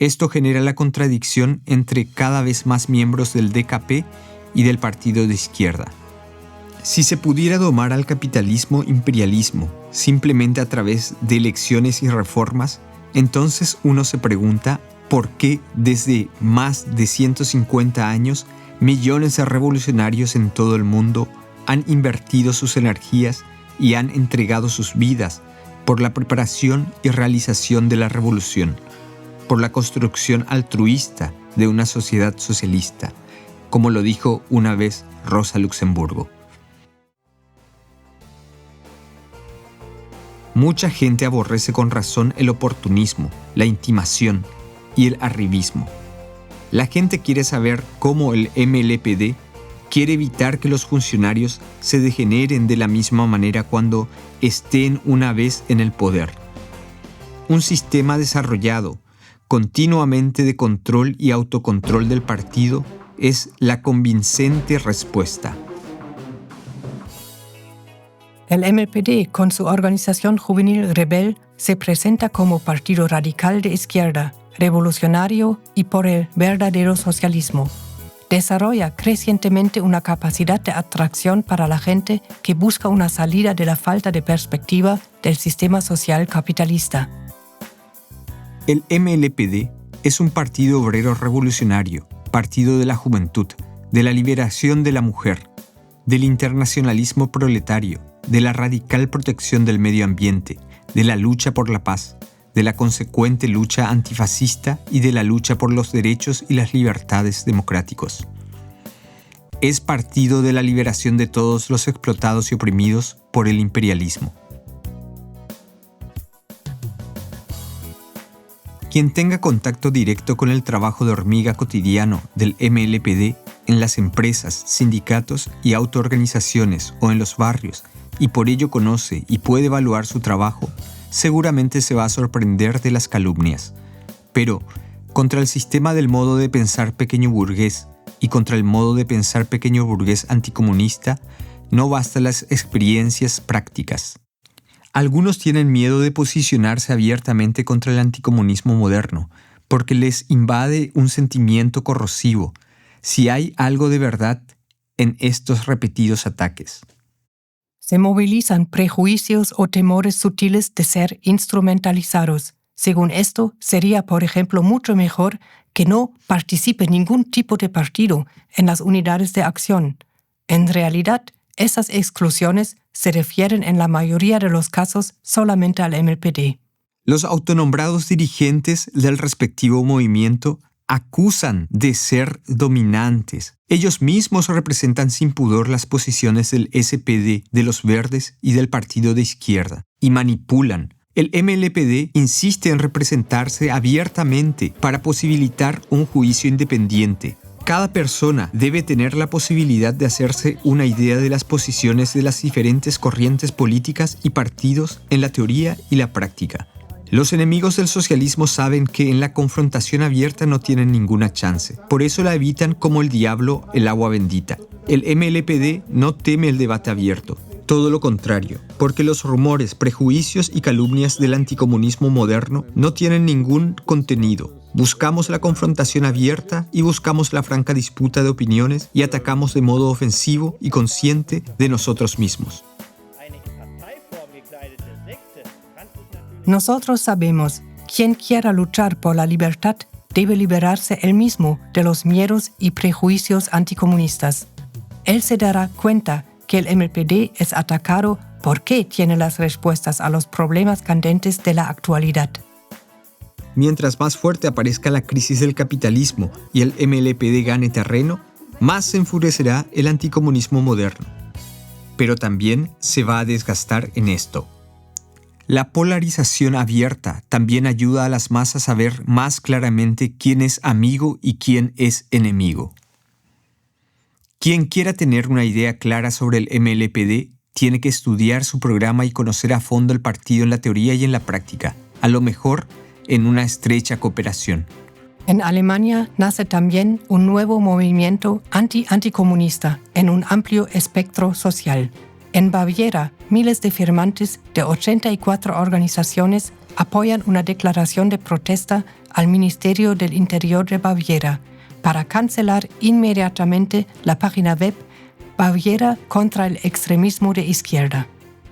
Speaker 1: Esto genera la contradicción entre cada vez más miembros del DKP y del Partido de Izquierda. Si se pudiera domar al capitalismo-imperialismo simplemente a través de elecciones y reformas, entonces uno se pregunta por qué desde más de 150 años millones de revolucionarios en todo el mundo han invertido sus energías y han entregado sus vidas por la preparación y realización de la revolución, por la construcción altruista de una sociedad socialista, como lo dijo una vez Rosa Luxemburgo. Mucha gente aborrece con razón el oportunismo, la intimación y el arribismo. La gente quiere saber cómo el MLPD quiere evitar que los funcionarios se degeneren de la misma manera cuando estén una vez en el poder. Un sistema desarrollado continuamente de control y autocontrol del partido es la convincente respuesta.
Speaker 2: El MLPD, con su organización juvenil Rebel, se presenta como partido radical de izquierda, revolucionario y por el verdadero socialismo. desarrolla crecientemente una capacidad de atracción para la gente que busca una salida de la falta de perspectiva del sistema social capitalista.
Speaker 1: El MLPD es un partido obrero revolucionario, partido de la juventud, de la liberación de la mujer, del internacionalismo proletario, de la radical protección del medio ambiente, de la lucha por la paz, de la consecuente lucha antifascista y de la lucha por los derechos y las libertades democráticos. Es partido de la liberación de todos los explotados y oprimidos por el imperialismo. Quien tenga contacto directo con el trabajo de hormiga cotidiano del MLPD en las empresas, sindicatos y autoorganizaciones o en los barrios, y por ello conoce y puede evaluar su trabajo, seguramente se va a sorprender de las calumnias. Pero, contra el sistema del modo de pensar pequeño burgués y contra el modo de pensar pequeño burgués anticomunista, no bastan las experiencias prácticas. Algunos tienen miedo de posicionarse abiertamente contra el anticomunismo moderno, porque les invade un sentimiento corrosivo, si hay algo de verdad en estos repetidos ataques.
Speaker 2: Se movilizan prejuicios o temores sutiles de ser instrumentalizados. Según esto, sería, por ejemplo, mucho mejor que no participe ningún tipo de partido en las unidades de acción. En realidad, esas exclusiones se refieren en la mayoría de los casos solamente al MLPD.
Speaker 1: Los autonombrados dirigentes del respectivo movimiento acusan de ser dominantes. Ellos mismos representan sin pudor las posiciones del SPD, de los Verdes y del Partido de Izquierda, y manipulan. El MLPD insiste en representarse abiertamente para posibilitar un juicio independiente. Cada persona debe tener la posibilidad de hacerse una idea de las posiciones de las diferentes corrientes políticas y partidos en la teoría y la práctica. Los enemigos del socialismo saben que en la confrontación abierta no tienen ninguna chance. Por eso la evitan como el diablo el agua bendita. El MLPD no teme el debate abierto. Todo lo contrario, porque los rumores, prejuicios y calumnias del anticomunismo moderno no tienen ningún contenido. Buscamos la confrontación abierta y buscamos la franca disputa de opiniones y atacamos de modo ofensivo y consciente de nosotros mismos.
Speaker 2: Nosotros sabemos, quien quiera luchar por la libertad debe liberarse él mismo de los miedos y prejuicios anticomunistas. Él se dará cuenta que el MLPD es atacado porque tiene las respuestas a los problemas candentes de la actualidad.
Speaker 1: Mientras más fuerte aparezca la crisis del capitalismo y el MLPD gane terreno, más se enfurecerá el anticomunismo moderno. Pero también se va a desgastar en esto. La polarización abierta también ayuda a las masas a ver más claramente quién es amigo y quién es enemigo. Quien quiera tener una idea clara sobre el MLPD tiene que estudiar su programa y conocer a fondo el partido en la teoría y en la práctica, a lo mejor en una estrecha cooperación.
Speaker 2: En Alemania nace también un nuevo movimiento anticomunista en un amplio espectro social. En Baviera, miles de firmantes de 84 organizaciones apoyan una declaración de protesta al Ministerio del Interior de Baviera para cancelar inmediatamente la página web Baviera contra el extremismo de izquierda.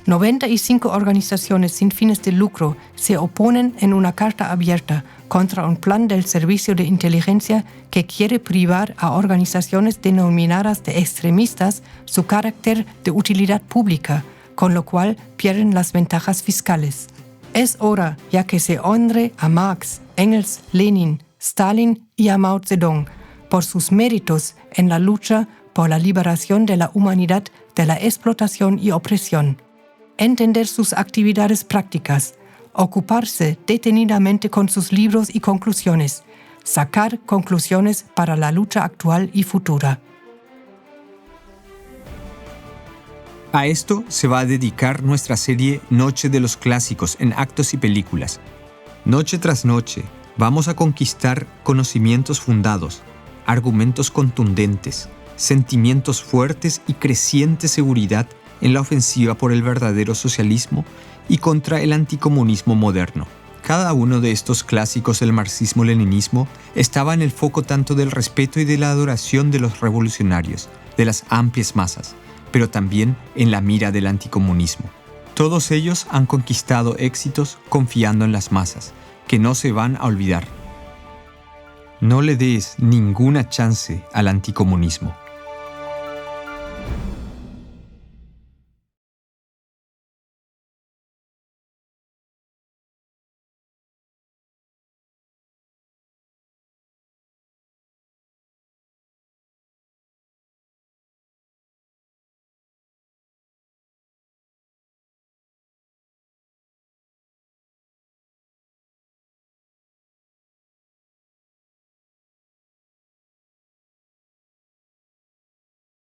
Speaker 2: 95 organizaciones sin fines de lucro se oponen en una carta abierta contra un plan del Servicio de Inteligencia que quiere privar a organizaciones denominadas de extremistas su carácter de utilidad pública, con lo cual pierden las ventajas fiscales. Es hora ya que se honre a Marx, Engels, Lenin, Stalin y a Mao Zedong por sus méritos en la lucha por la liberación de la humanidad de la explotación y opresión. Entender sus actividades prácticas, ocuparse detenidamente con sus libros y conclusiones, sacar conclusiones para la lucha actual y futura.
Speaker 1: A esto se va a dedicar nuestra serie Noche de los Clásicos en Actos y Películas. Noche tras noche vamos a conquistar conocimientos fundados, argumentos contundentes, sentimientos fuertes y creciente seguridad en la ofensiva por el verdadero socialismo y contra el anticomunismo moderno. Cada uno de estos clásicos del marxismo-leninismo estaba en el foco tanto del respeto y de la adoración de los revolucionarios, de las amplias masas, pero también en la mira del anticomunismo. Todos ellos han conquistado éxitos confiando en las masas, que no se van a olvidar. No le des ninguna chance al anticomunismo.